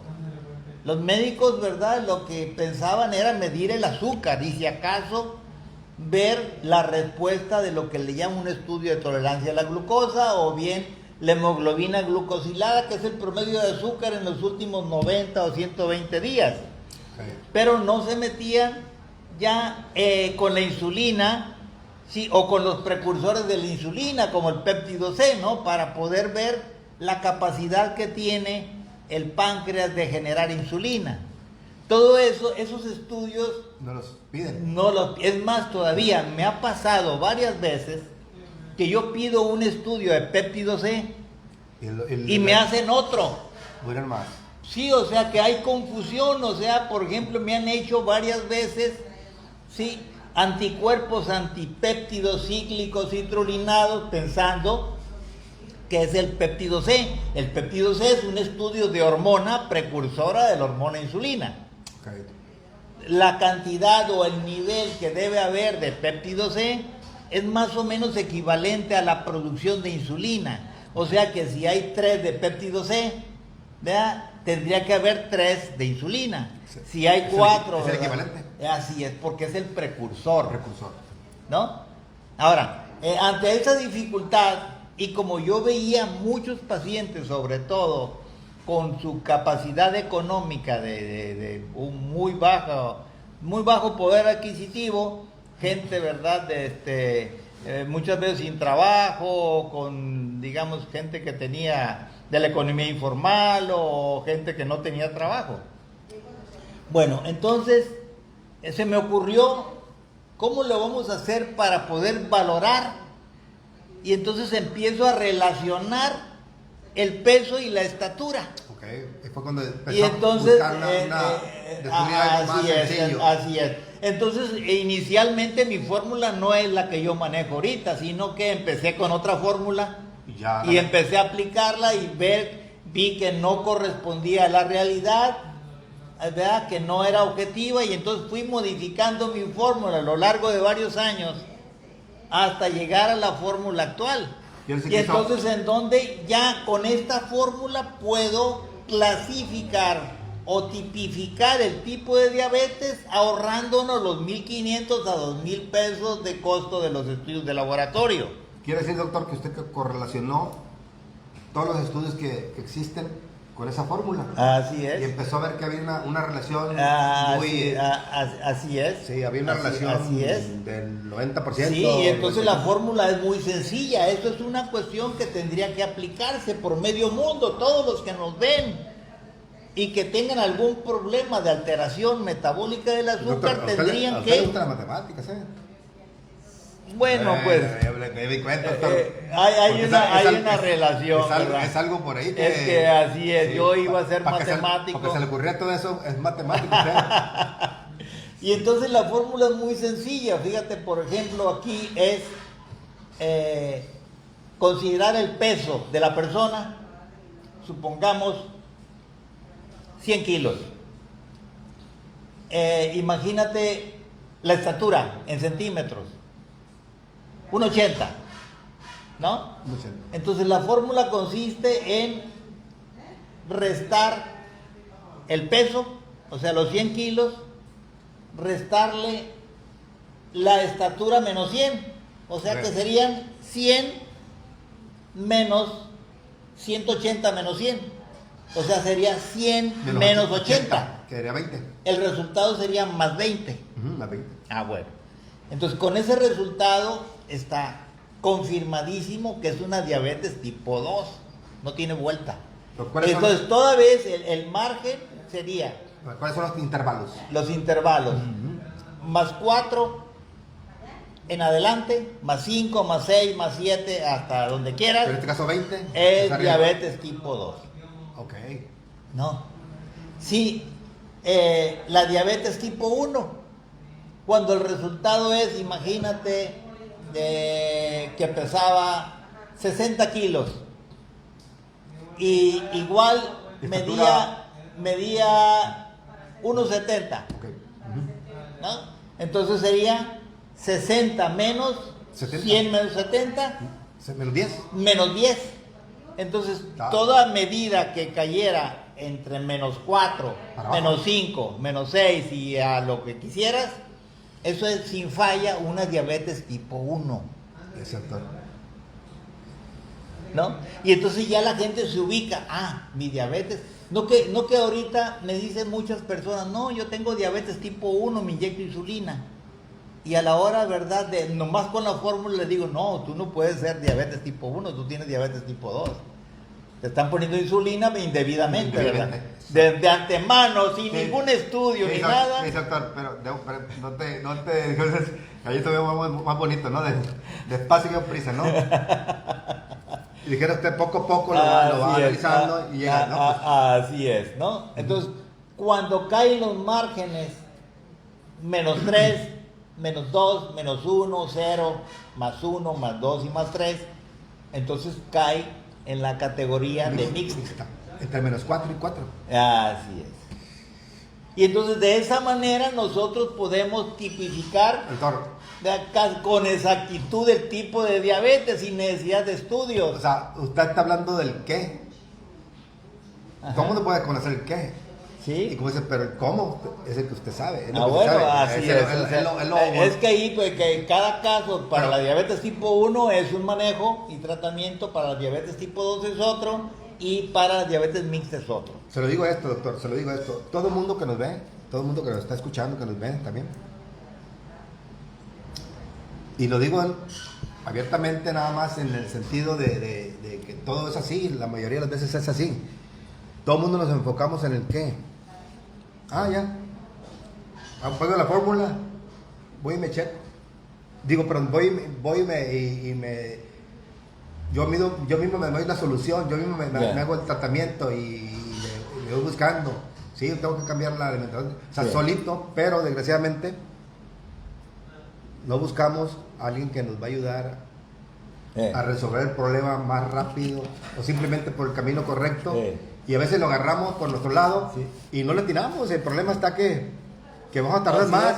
Los médicos, ¿verdad? Lo que pensaban era medir el azúcar y si acaso ver la respuesta de lo que le llaman un estudio de tolerancia a la glucosa o bien la hemoglobina glucosilada, que es el promedio de azúcar en los últimos 90 o 120 días. Okay. Pero no se metían ya con la insulina, sí, o con los precursores de la insulina, como el péptido C, ¿no? Para poder ver la capacidad que tiene el páncreas de generar insulina. Todo eso, esos estudios no los piden. Es más, todavía me ha pasado varias veces que yo pido un estudio de péptido C y me hacen otro. Duran más. Sí, o sea que hay confusión, o sea, por ejemplo, me han hecho varias veces, sí, anticuerpos antipéptidos cíclicos citrulinados pensando que es el péptido C. El péptido C es un estudio de hormona precursora de la hormona insulina. Okay. La cantidad o el nivel que debe haber de péptido C es más o menos equivalente a la producción de insulina. O sea que si hay 3 de péptido C, ¿verdad?, tendría que haber 3 de insulina. Si hay 4... ¿Es el equivalente? Así es, porque es el precursor. Precursor. ¿No? Ahora, ante esa dificultad, y como yo veía muchos pacientes, sobre todo con su capacidad económica de un muy bajo poder adquisitivo, gente, ¿verdad?, muchas veces sin trabajo, con, digamos, gente que tenía de la economía informal o gente que no tenía trabajo. Bueno, entonces se me ocurrió, ¿cómo lo vamos a hacer para poder valorar? Y entonces empiezo a relacionar el peso y la estatura. Ok, fue cuando empezó y entonces, a buscar algo más sencillo. Así es. Entonces, inicialmente mi fórmula no es la que yo manejo ahorita, sino que empecé con otra fórmula y empecé a aplicarla y vi que no correspondía a la realidad, ¿verdad?, que no era objetiva, y entonces fui modificando mi fórmula a lo largo de varios años hasta llegar a la fórmula actual. Y entonces en donde ya con esta fórmula puedo clasificar o tipificar el tipo de diabetes ahorrándonos los 1,500 a 2,000 pesos de costo de los estudios de laboratorio. Quiere decir, doctor, que usted correlacionó todos los estudios que existen con esa fórmula. Así es. Y empezó a ver que había una relación muy... así es. Sí, había una relación así es. del 90%. Sí, y entonces la fórmula es muy sencilla. Esto es una cuestión que tendría que aplicarse por medio mundo. Todos los que nos ven y que tengan algún problema de alteración metabólica del azúcar, doctor, tendrían ¿a usted que... le gustan las matemáticas, eh? Bueno, pues me di cuenta, hay una relación. Es algo por ahí que... Es que así es, sí, yo iba a ser matemático. Porque se le ocurría todo eso, es matemático. Y entonces la fórmula es muy sencilla. Fíjate, por ejemplo, aquí es considerar el peso de la persona, supongamos 100 kilos. Imagínate la estatura en centímetros, 1,80, ¿no? Entonces la fórmula consiste en restar el peso, o sea, los 100 kilos, restarle la estatura menos 100, o sea que serían 100 menos 180 menos 100, o sea sería 100 menos 80. Sería 20. El resultado sería más 20. Más 20. Ah, bueno. Entonces, con ese resultado está confirmadísimo que es una diabetes tipo 2. No tiene vuelta. Entonces, toda vez el margen sería... ¿Cuáles son los intervalos? Los intervalos. Más 4 en adelante, más 5, más 6, más 7, hasta donde quieras. Pero en este caso 20. Es diabetes tipo 2. Ok. No. Sí, la diabetes tipo 1, cuando el resultado es, imagínate, que pesaba 60 kilos y igual medía 1,70, Okay. ¿no? Entonces sería 60 menos 70. 100 menos 70 Menos 10. menos 10. Entonces, toda medida que cayera entre menos 4, menos 5, menos 6 y a lo que quisieras, eso es sin falla una diabetes tipo 1. Exacto. ¿No? Y entonces ya la gente se ubica, mi diabetes. No que ahorita me dicen muchas personas, no, yo tengo diabetes tipo 1, me inyecto insulina. Y a la hora, ¿verdad? Nomás con la fórmula le digo, no, tú no puedes ser diabetes tipo 1, tú tienes diabetes tipo 2. Te están poniendo insulina indebidamente, ¿verdad? De antemano, sin ningún estudio ni nada. Sí, doctor, pero no te entonces, ahí te veo más bonito, ¿no? Despacio y con prisa, ¿no? Y dijera usted, poco a poco lo va analizando y llega, ¿no? Así es, ¿no? Entonces, cuando caen los márgenes, menos 3, menos 2, menos 1, 0, más 1, más 2 y más 3, entonces cae en la categoría de mixta. Entre menos 4 y 4. Así es. Y entonces de esa manera nosotros podemos tipificar con exactitud el tipo de diabetes sin necesidad de estudios. O sea, usted está hablando del qué. Ajá. ¿Cómo no puede conocer el qué? Sí. Y como dice, pero el cómo es el que usted sabe. Así es. Es que ahí, pues, que cada caso para la diabetes tipo 1 es un manejo y tratamiento, para la diabetes tipo 2 es otro, y para la diabetes mixta es otro. Se lo digo esto, doctor, se lo digo esto. Todo el mundo que nos ve, todo el mundo que nos está escuchando, que nos ve también. Y lo digo abiertamente nada más en el sentido de que todo es así, la mayoría de las veces es así. Todo el mundo nos enfocamos en el qué. Ya. Pongo la fórmula, voy y me checo. Digo, pero yo mismo me doy la solución, yo mismo me hago el tratamiento y me voy buscando. Sí, tengo que cambiar la alimentación. O sea, solito, pero desgraciadamente no buscamos a alguien que nos va a ayudar a resolver el problema más rápido o simplemente por el camino correcto. Y a veces lo agarramos por nuestro lado y no le tiramos. El problema está que vamos a tardar más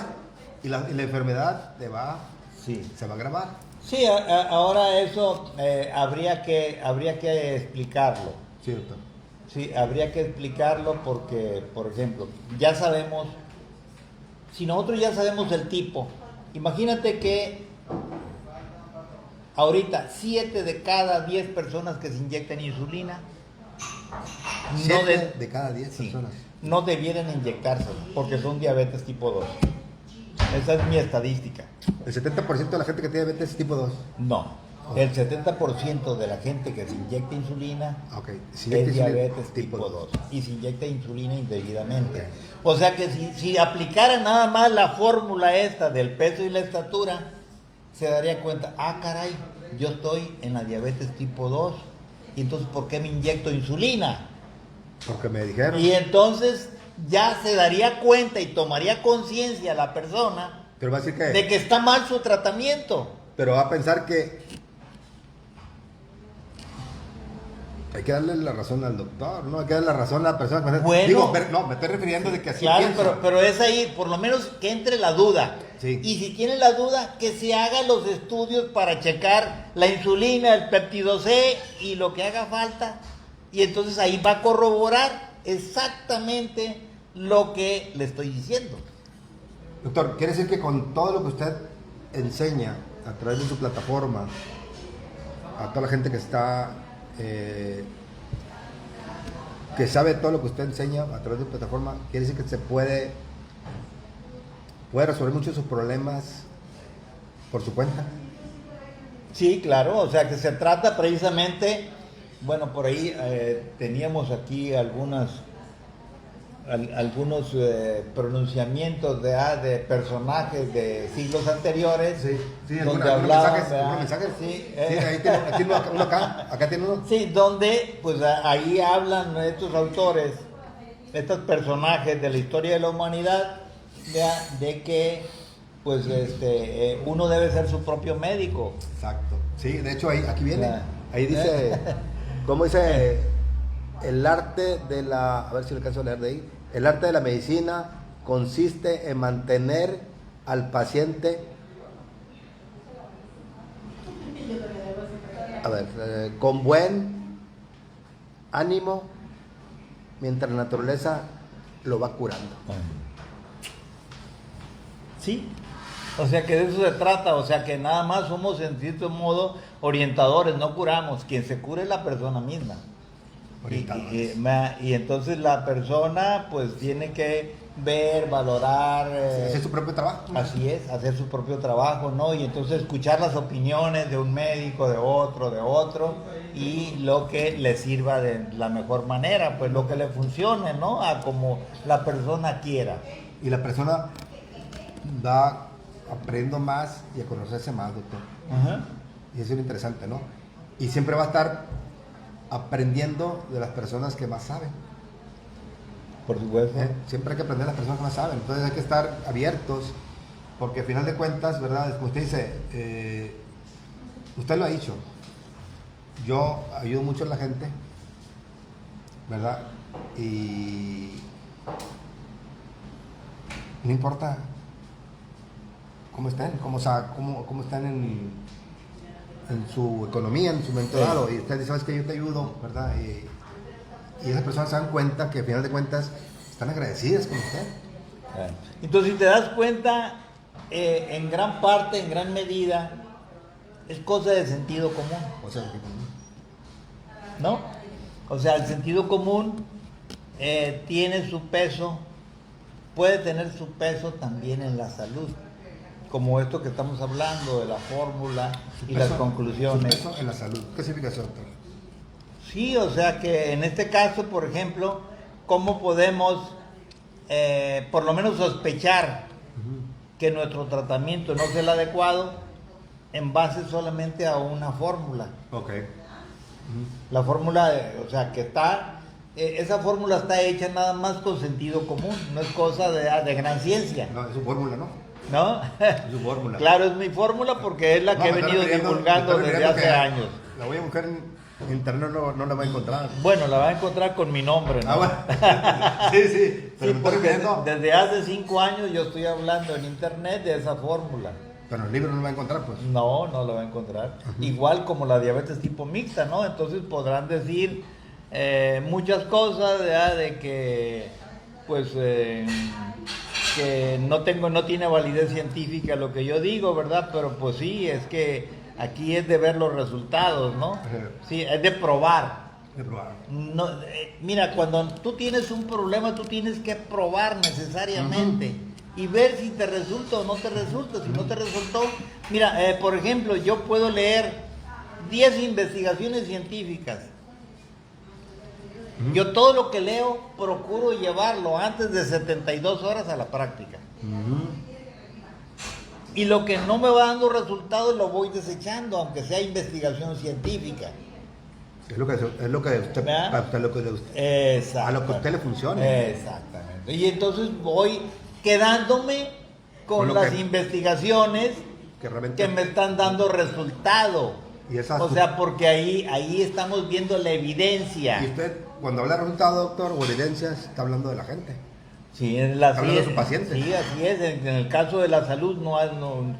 y la enfermedad se va a agravar. Sí, ahora eso habría que explicarlo. Sí, doctor. Sí, habría que explicarlo porque, por ejemplo, ya sabemos, si nosotros ya sabemos el tipo, imagínate que ahorita 7 de cada 10 personas que se inyectan insulina, 7 de cada 10 personas no debieran inyectarse porque son diabetes tipo 2. Esa es mi estadística. ¿El 70% de la gente que tiene diabetes tipo 2? No, el 70% de la gente que se inyecta insulina es diabetes tipo 2 y se inyecta insulina indebidamente. O sea que si aplicara nada más la fórmula esta del peso y la estatura, se daría cuenta, caray, yo estoy en la diabetes tipo 2, y entonces ¿por qué me inyecto insulina? Porque me dijeron. Y entonces ya se daría cuenta y tomaría conciencia la persona de que está mal su tratamiento. Pero va a pensar que hay que darle la razón al doctor, no hay que darle la razón a la persona. Bueno, digo, no, me estoy refiriendo de que así pienso. Pero es ahí, por lo menos que entre la duda. Sí. Y si tiene la duda, que se hagan los estudios para checar la insulina, el péptido C y lo que haga falta. Y entonces ahí va a corroborar exactamente lo que le estoy diciendo. Doctor, quiere decir que con todo lo que usted enseña a través de su plataforma, a toda la gente que está que sabe todo lo que usted enseña a través de plataforma, quiere decir que se puede resolver muchos de sus problemas por su cuenta. Sí, claro, o sea que se trata precisamente, bueno, por ahí teníamos aquí algunos pronunciamientos de personajes de siglos anteriores, Sí, donde algunos hablaban, mensajes. sí, Sí, ahí tiene uno acá tiene uno. sí, donde pues ahí hablan estos autores, estos personajes de la historia de la humanidad, de que pues uno debe ser su propio médico. Exacto. Sí, de hecho aquí viene. Ya. Ahí dice, ¿cómo dice? El arte de la, a ver si le alcanzo a leer de ahí. El arte de la medicina consiste en mantener al paciente, a ver, con buen ánimo, mientras la naturaleza lo va curando. Sí, o sea que de eso se trata, o sea que nada más somos en cierto modo orientadores, no curamos, quien se cura es la persona misma. Y entonces la persona pues tiene que ver, valorar, Hacer su propio trabajo. así es, hacer su propio trabajo, ¿no? Y entonces escuchar las opiniones de un médico, de otro, y lo que le sirva de la mejor manera, pues lo que le funcione, ¿no? A como la persona quiera. Y la persona va aprendiendo más y a conocerse más, doctor. Ajá. Y eso es lo interesante, ¿no? Y siempre va a estar aprendiendo de las personas que más saben. Por supuesto. Siempre hay que aprender de las personas que más saben. Entonces hay que estar abiertos, porque al final de cuentas, ¿verdad? Como usted dice, usted lo ha dicho, yo ayudo mucho a la gente, ¿verdad? Y no importa cómo estén, cómo están en su economía, en su mentalidad, y usted dice, sabes que yo te ayudo, ¿verdad? Y esas personas se dan cuenta que al final de cuentas están agradecidas con usted. Entonces, si te das cuenta, en gran parte, en gran medida, es cosa de sentido común, O sea, ¿no? O sea, el sentido común tiene su peso, puede tener su peso también en la salud, como esto que estamos hablando de la fórmula y las conclusiones. Su peso en la salud. ¿Qué significa eso, doctor? Sí, o sea que en este caso, por ejemplo, ¿cómo podemos por lo menos sospechar que nuestro tratamiento no es el adecuado en base solamente a una fórmula? Ok. La fórmula, o sea, que está, esa fórmula está hecha nada más con sentido común, no es cosa de gran ciencia, No, es su fórmula, ¿no? ¿no? Es su fórmula. Claro, es mi fórmula porque es la que he venido divulgando desde hace años. La voy a buscar en internet, no la voy a encontrar. Bueno, la va a encontrar con mi nombre, ¿no? Ah, bueno. Sí. Sí, porque desde hace 5 años yo estoy hablando en internet de esa fórmula. Pero en el libro no lo va a encontrar, pues. No la va a encontrar. Igual como la diabetes tipo mixta, ¿no? Entonces podrán decir muchas cosas, ¿verdad? De que, pues, que no tiene validez científica lo que yo digo, ¿verdad? Pero pues sí, es que aquí es de ver los resultados, ¿no? Sí, es de probar. No, mira, cuando tú tienes un problema, tú tienes que probar necesariamente y ver si te resulta o no te resulta. Si no te resultó, mira, por ejemplo, yo puedo leer 10 investigaciones científicas. Yo todo lo que leo procuro llevarlo antes de 72 horas a la práctica. Y lo que no me va dando resultados lo voy desechando, aunque sea investigación científica. Es lo que usted, ¿verdad? a lo que a usted le funcione. Exactamente. Y entonces voy quedándome con las investigaciones que me están dando resultado. O sea, porque ahí estamos viendo la evidencia. Y usted, cuando habla de resultado, doctor, o evidencias, está hablando de la gente. Sí, está hablando de su paciente. Sí, así es. En el caso de la salud,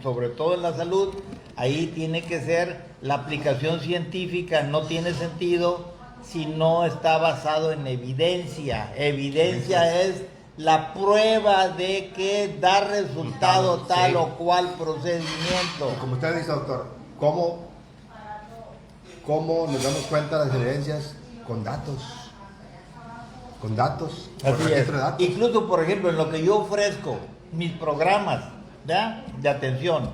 sobre todo en la salud, ahí tiene que ser la aplicación científica. No tiene sentido si no está basado en evidencia. Evidencia es la prueba de que da resultado tal o cual procedimiento. Y como usted dice, doctor, ¿cómo nos damos cuenta de las evidencias? Con datos. Con datos, con Así es. registro de datos. Incluso, por ejemplo, en lo que yo ofrezco, mis programas, ¿ya?, de atención,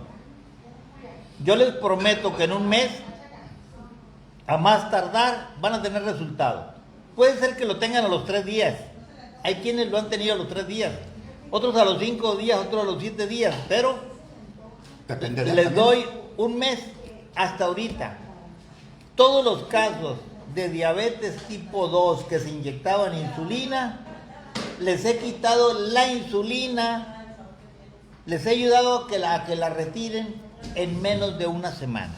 yo les prometo que en un mes, a más tardar, van a tener resultado. Puede ser que lo tengan a los 3 días. Hay quienes lo han tenido a los 3 días, otros a los 5 días, otros a los 7 días, pero Depende de les también. doy un mes hasta ahorita. Todos los casos de diabetes tipo 2 que se inyectaban insulina, les he quitado la insulina, les he ayudado a que la retiren en menos de una semana.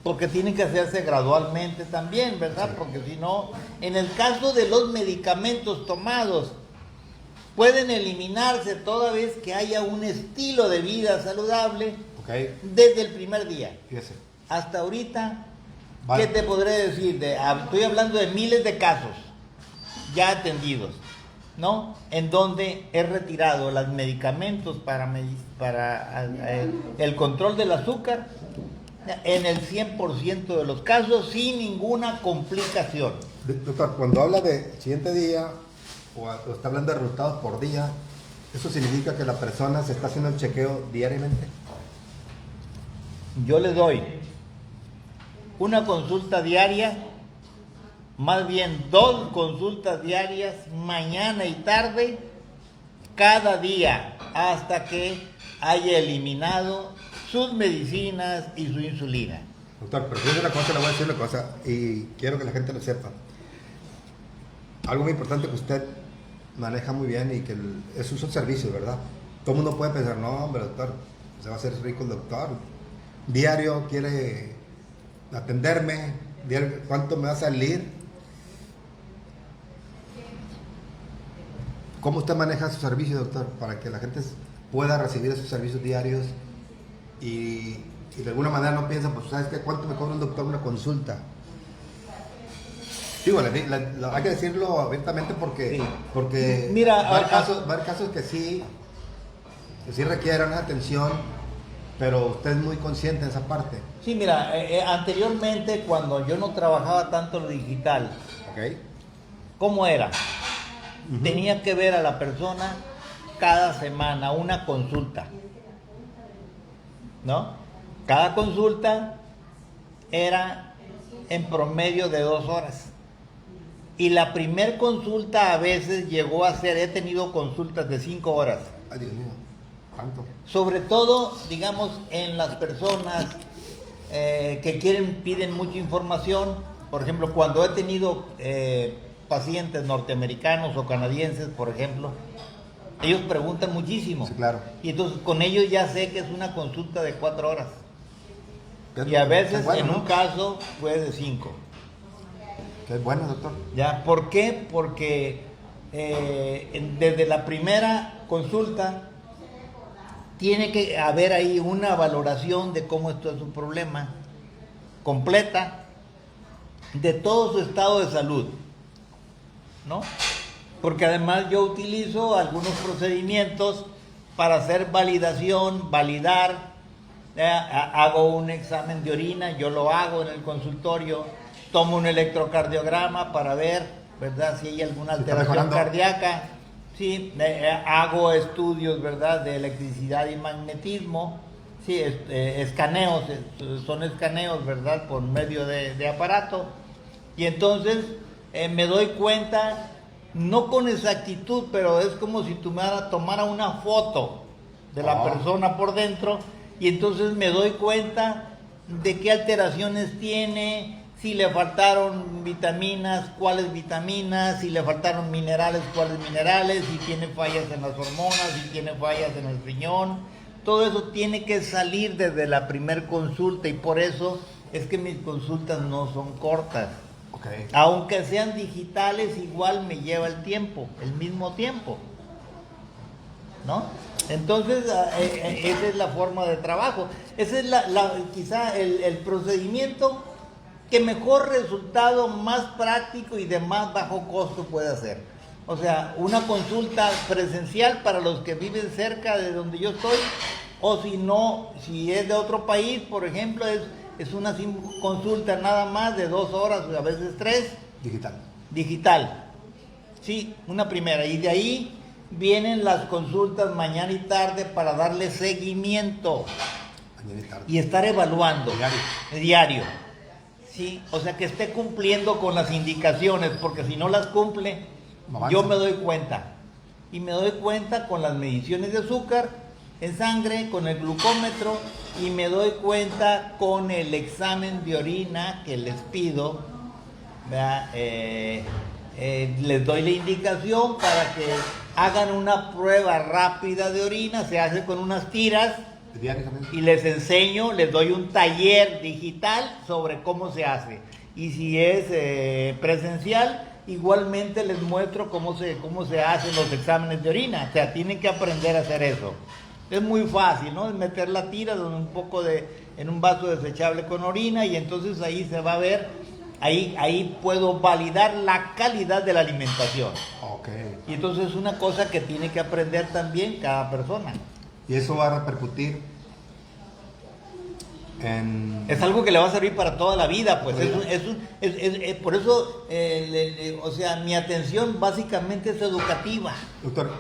Porque tienen que hacerse gradualmente también, ¿verdad? Porque si no, en el caso de los medicamentos tomados, pueden eliminarse toda vez que haya un estilo de vida saludable Ok, desde el primer día. fíjese. Hasta ahorita, Vale. ¿qué te podré decir? Estoy hablando de miles de casos ya atendidos, ¿no? En donde he retirado los medicamentos para el control del azúcar en el 100% de los casos sin ninguna complicación. Doctor, cuando habla de siguiente día o está hablando de resultados por día, ¿eso significa que la persona se está haciendo el chequeo diariamente? Yo le doy una consulta diaria, más bien 2 consultas diarias, mañana y tarde, cada día, hasta que haya eliminado sus medicinas y su insulina. Doctor, pero fíjese una cosa, le voy a decir una cosa y quiero que la gente lo sepa. Algo muy importante que usted maneja muy bien y que es un servicio, ¿verdad? Todo el mundo puede pensar, no, hombre, doctor, se va a hacer rico el doctor. Diario quiere atenderme, diario, ¿cuánto me va a salir? ¿Cómo usted maneja su servicio, doctor, para que la gente pueda recibir esos servicios diarios y de alguna manera no piensa, pues, ¿sabes qué? ¿Cuánto me cobra un doctor una consulta? Digo, hay que decirlo abiertamente porque, Sí. porque Mira, va a haber casos que sí requieren una atención, pero usted es muy consciente de esa parte. Sí, mira, anteriormente cuando yo no trabajaba tanto lo digital, ¿Ok? ¿cómo era? Ujú. Tenía que ver a la persona cada semana, una consulta, ¿no? Cada consulta era en promedio de 2 horas. Y la primer consulta a veces llegó a ser, he tenido consultas de 5 horas. Ay, Dios mío, ¿cuánto? Sobre todo, digamos, en las personas que piden mucha información. Por ejemplo, cuando he tenido pacientes norteamericanos o canadienses, por ejemplo, ellos preguntan muchísimo. Sí, claro. Y entonces con ellos ya sé que es una consulta de 4 horas. Qué Y a veces, bueno, en ¿no? un caso, fue de 5. Qué bueno, doctor. ¿Ya? ¿Por qué? Porque desde la primera consulta tiene que haber ahí una valoración de cómo está su problema, completa, de todo su estado de salud, ¿no? Porque además yo utilizo algunos procedimientos para hacer validación, validar, hago un examen de orina, yo lo hago en el consultorio, tomo un electrocardiograma para ver, ¿verdad?, si hay alguna ¿Está alteración mejorando? cardíaca. Sí, hago estudios, ¿verdad?, de electricidad y magnetismo. Sí, escaneos, son escaneos, ¿verdad?, por medio de aparato. Y entonces me doy cuenta, no con exactitud, pero es como si tomara una foto de la persona por dentro, y entonces me doy cuenta de qué alteraciones tiene, si le faltaron vitaminas, cuáles vitaminas, si le faltaron minerales, cuáles minerales, si tiene fallas en las hormonas, si tiene fallas en el riñón. Todo eso tiene que salir desde la primer consulta, y por eso es que mis consultas no son cortas. Okay. Aunque sean digitales, igual me lleva el tiempo, el mismo tiempo, ¿no? Entonces, esa es la forma de trabajo. Ese es quizá el procedimiento que mejor resultado, más práctico y de más bajo costo puede hacer. O sea, una consulta presencial para los que viven cerca de donde yo estoy, o si no, si es de otro país, por ejemplo, es una consulta nada más de 2 horas, a veces 3, Digital. digital. Sí, una primera. Y de ahí vienen las consultas mañana y tarde para darle seguimiento Mañana y tarde. y estar evaluando Diario. diario. Sí, o sea que esté cumpliendo con las indicaciones, porque si no las cumple, Avanza. yo me doy cuenta. Y me doy cuenta con las mediciones de azúcar en sangre, con el glucómetro, y me doy cuenta con el examen de orina que les pido, ¿verdad? Les doy la indicación para que hagan una prueba rápida de orina, se hace con unas tiras, Diario también. y les enseño, les doy un taller digital sobre cómo se hace. Y si es presencial, igualmente les muestro cómo se hacen los exámenes de orina. O sea, tienen que aprender a hacer eso. Es muy fácil, ¿no? Es meter la tira en un vaso desechable con orina, y entonces ahí se va a ver, ahí puedo validar la calidad de la alimentación. Ok. Y entonces es una cosa que tiene que aprender también cada persona. Y eso va a repercutir en... Es algo que le va a servir para toda la vida, pues. Toda la Por eso, o sea, mi atención básicamente es educativa. Doctor,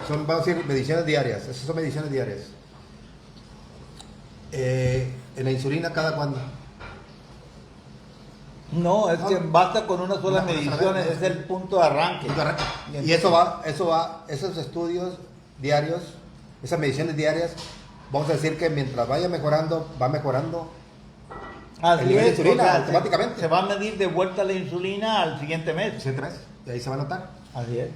son, vamos a decir, mediciones diarias. Esas son mediciones diarias. En la insulina, ¿cada cuándo? No, es que basta con una sola Una medición, vez, ¿no? es el punto de arranque. Y eso va, esos estudios diarios, esas mediciones diarias, vamos a decir que mientras vaya mejorando, va mejorando Así el nivel de es, insulina o sea, automáticamente. se va a medir de vuelta la insulina al siguiente mes. ¿Sí, tres? Y ahí se va a notar. Así es.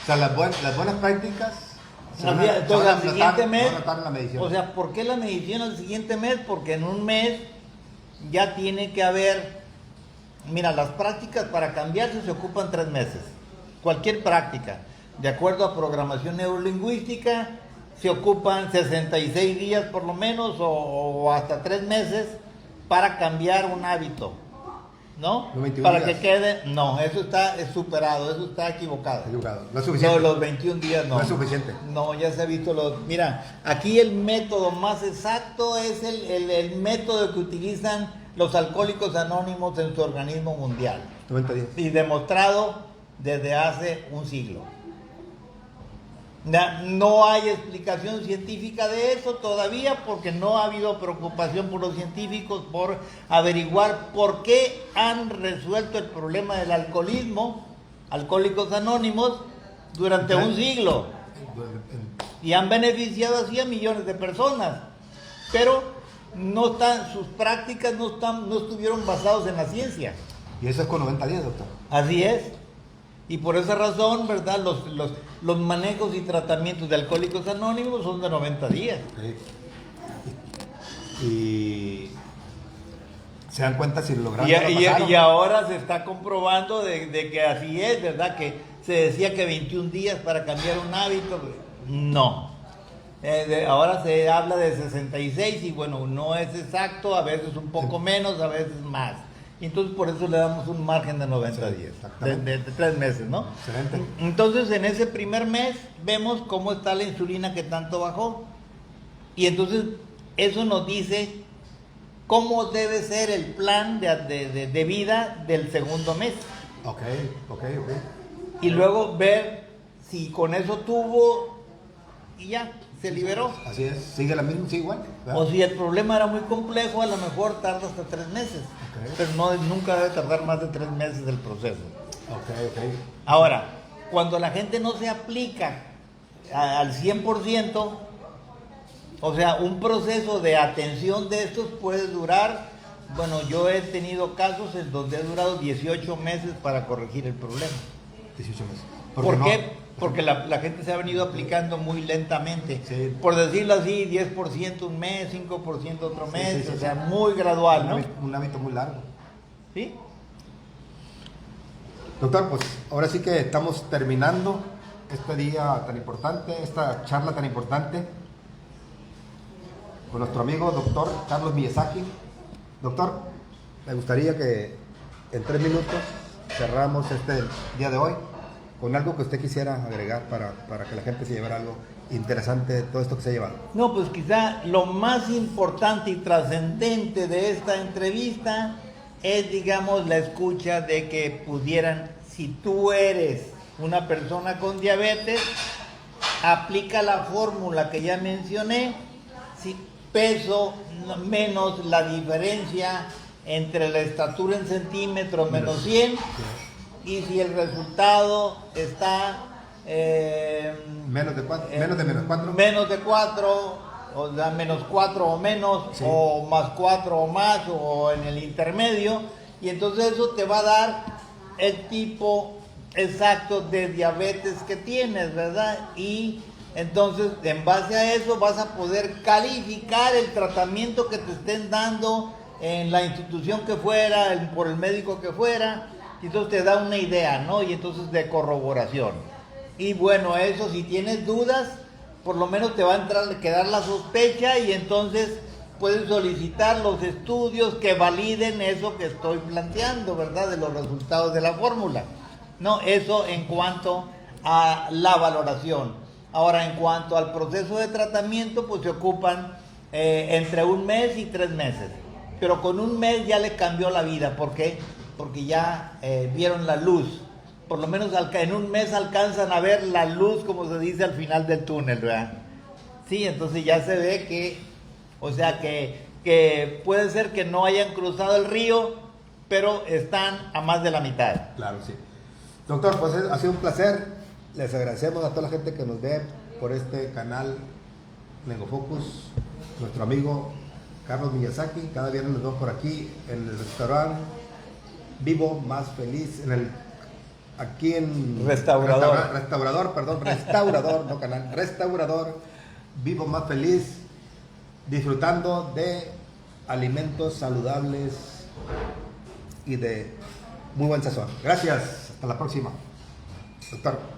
O sea, las buenas prácticas se van a- Así es. se Entonces, van a al notar- siguiente mes, se van a notar en la medición. o sea, ¿por qué la medición al siguiente mes? Porque en un mes ya tiene que haber, mira, las prácticas para cambiarse se ocupan 3 meses. Cualquier práctica, de acuerdo a programación neurolingüística, se ocupan 66 días por lo menos o hasta 3 meses para cambiar un hábito, ¿no? Los 21 Para días. que quede, no, eso está superado, eso está equivocado. Equivocado. No es suficiente. No, los 21 días no. No es suficiente. No, ya se ha visto los... Mira, aquí el método más exacto es el método que utilizan los alcohólicos anónimos en su organismo mundial. 90 días. Y demostrado desde hace un siglo. No hay explicación científica de eso todavía, porque no ha habido preocupación por los científicos por averiguar por qué han resuelto el problema del alcoholismo, alcohólicos anónimos, durante un siglo, y han beneficiado así a millones de personas, pero sus prácticas no estuvieron basadas en la ciencia. Y eso es con 90 días, doctor. Así es. Y por esa razón, ¿verdad? Los manejos y tratamientos de alcohólicos anónimos son de 90 días. Y se dan cuenta si lograron. Y ahora se está comprobando de que así es, ¿verdad? Que se decía que 21 días para cambiar un hábito. No. Ahora se habla de 66 y bueno, no es exacto, a veces un poco menos, a veces más. Entonces por eso le damos un margen de 90 días, de 3 meses, ¿no? Excelente. Entonces en ese primer mes vemos cómo está la insulina que tanto bajó. Y entonces eso nos dice cómo debe ser el plan de vida del segundo mes. Ok. Y luego ver si con eso tuvo y ya, se liberó. Así es, sigue la misma, sigue igual. ¿verdad? O si el problema era muy complejo, a lo mejor tarda hasta 3 meses. Ok. Pero nunca debe tardar más de 3 meses el proceso. Ok. Ahora, cuando la gente no se aplica al 100%, o sea, un proceso de atención de estos puede durar, bueno, yo he tenido casos en donde he durado 18 meses para corregir el problema. 18 meses. ¿Por no? qué? Porque la gente se ha venido aplicando muy lentamente. Sí. Por decirlo así, 10% un mes, 5% otro mes, sí, o sea, muy gradual, ¿no? Un hábito muy largo. ¿Sí? Doctor, pues ahora sí que estamos terminando este día tan importante, esta charla tan importante con nuestro amigo doctor Carlos Miyazaki. Doctor, me gustaría que en 3 minutos cerramos este día de hoy con algo que usted quisiera agregar para que la gente se llevara algo interesante de todo esto que se ha llevado. No, pues quizá lo más importante y trascendente de esta entrevista es, digamos, la escucha de que pudieran si tú eres una persona con diabetes, aplica la fórmula que ya mencioné, si peso menos la diferencia entre la estatura en centímetros menos 100, y si el resultado está menos de menos 4. Menos de 4, o sea, menos 4 o menos, Sí. o más 4 o más, o en el intermedio, y entonces eso te va a dar el tipo exacto de diabetes que tienes, ¿verdad? Y entonces, en base a eso, vas a poder calificar el tratamiento que te estén dando en la institución que fuera, por el médico que fuera, y entonces te da una idea, ¿no? Y entonces de corroboración. Y bueno, eso, si tienes dudas, por lo menos te va a quedar la sospecha, y entonces puedes solicitar los estudios que validen eso que estoy planteando, ¿verdad? De los resultados de la fórmula. No, eso en cuanto a la valoración. Ahora, en cuanto al proceso de tratamiento, pues se ocupan entre 1 mes y 3 meses. Pero con 1 mes ya le cambió la vida. ¿Por qué? Porque ya vieron la luz. Por lo menos en 1 mes alcanzan a ver la luz, como se dice, al final del túnel, ¿verdad? Sí, entonces ya se ve que, o sea, que puede ser que no hayan cruzado el río, pero están a más de la mitad. Claro, sí. Doctor, pues ha sido un placer. Les agradecemos a toda la gente que nos ve por este canal Lengofocus. Nuestro amigo Carlos Miyazaki. Cada viernes nos vemos por aquí en el restaurante Vivo Más Feliz. Aquí en Restaurador. Restaurador, no canal. Restaurador Vivo Más Feliz. Disfrutando de alimentos saludables y de muy buen sazón. Gracias. Hasta la próxima. Doctor.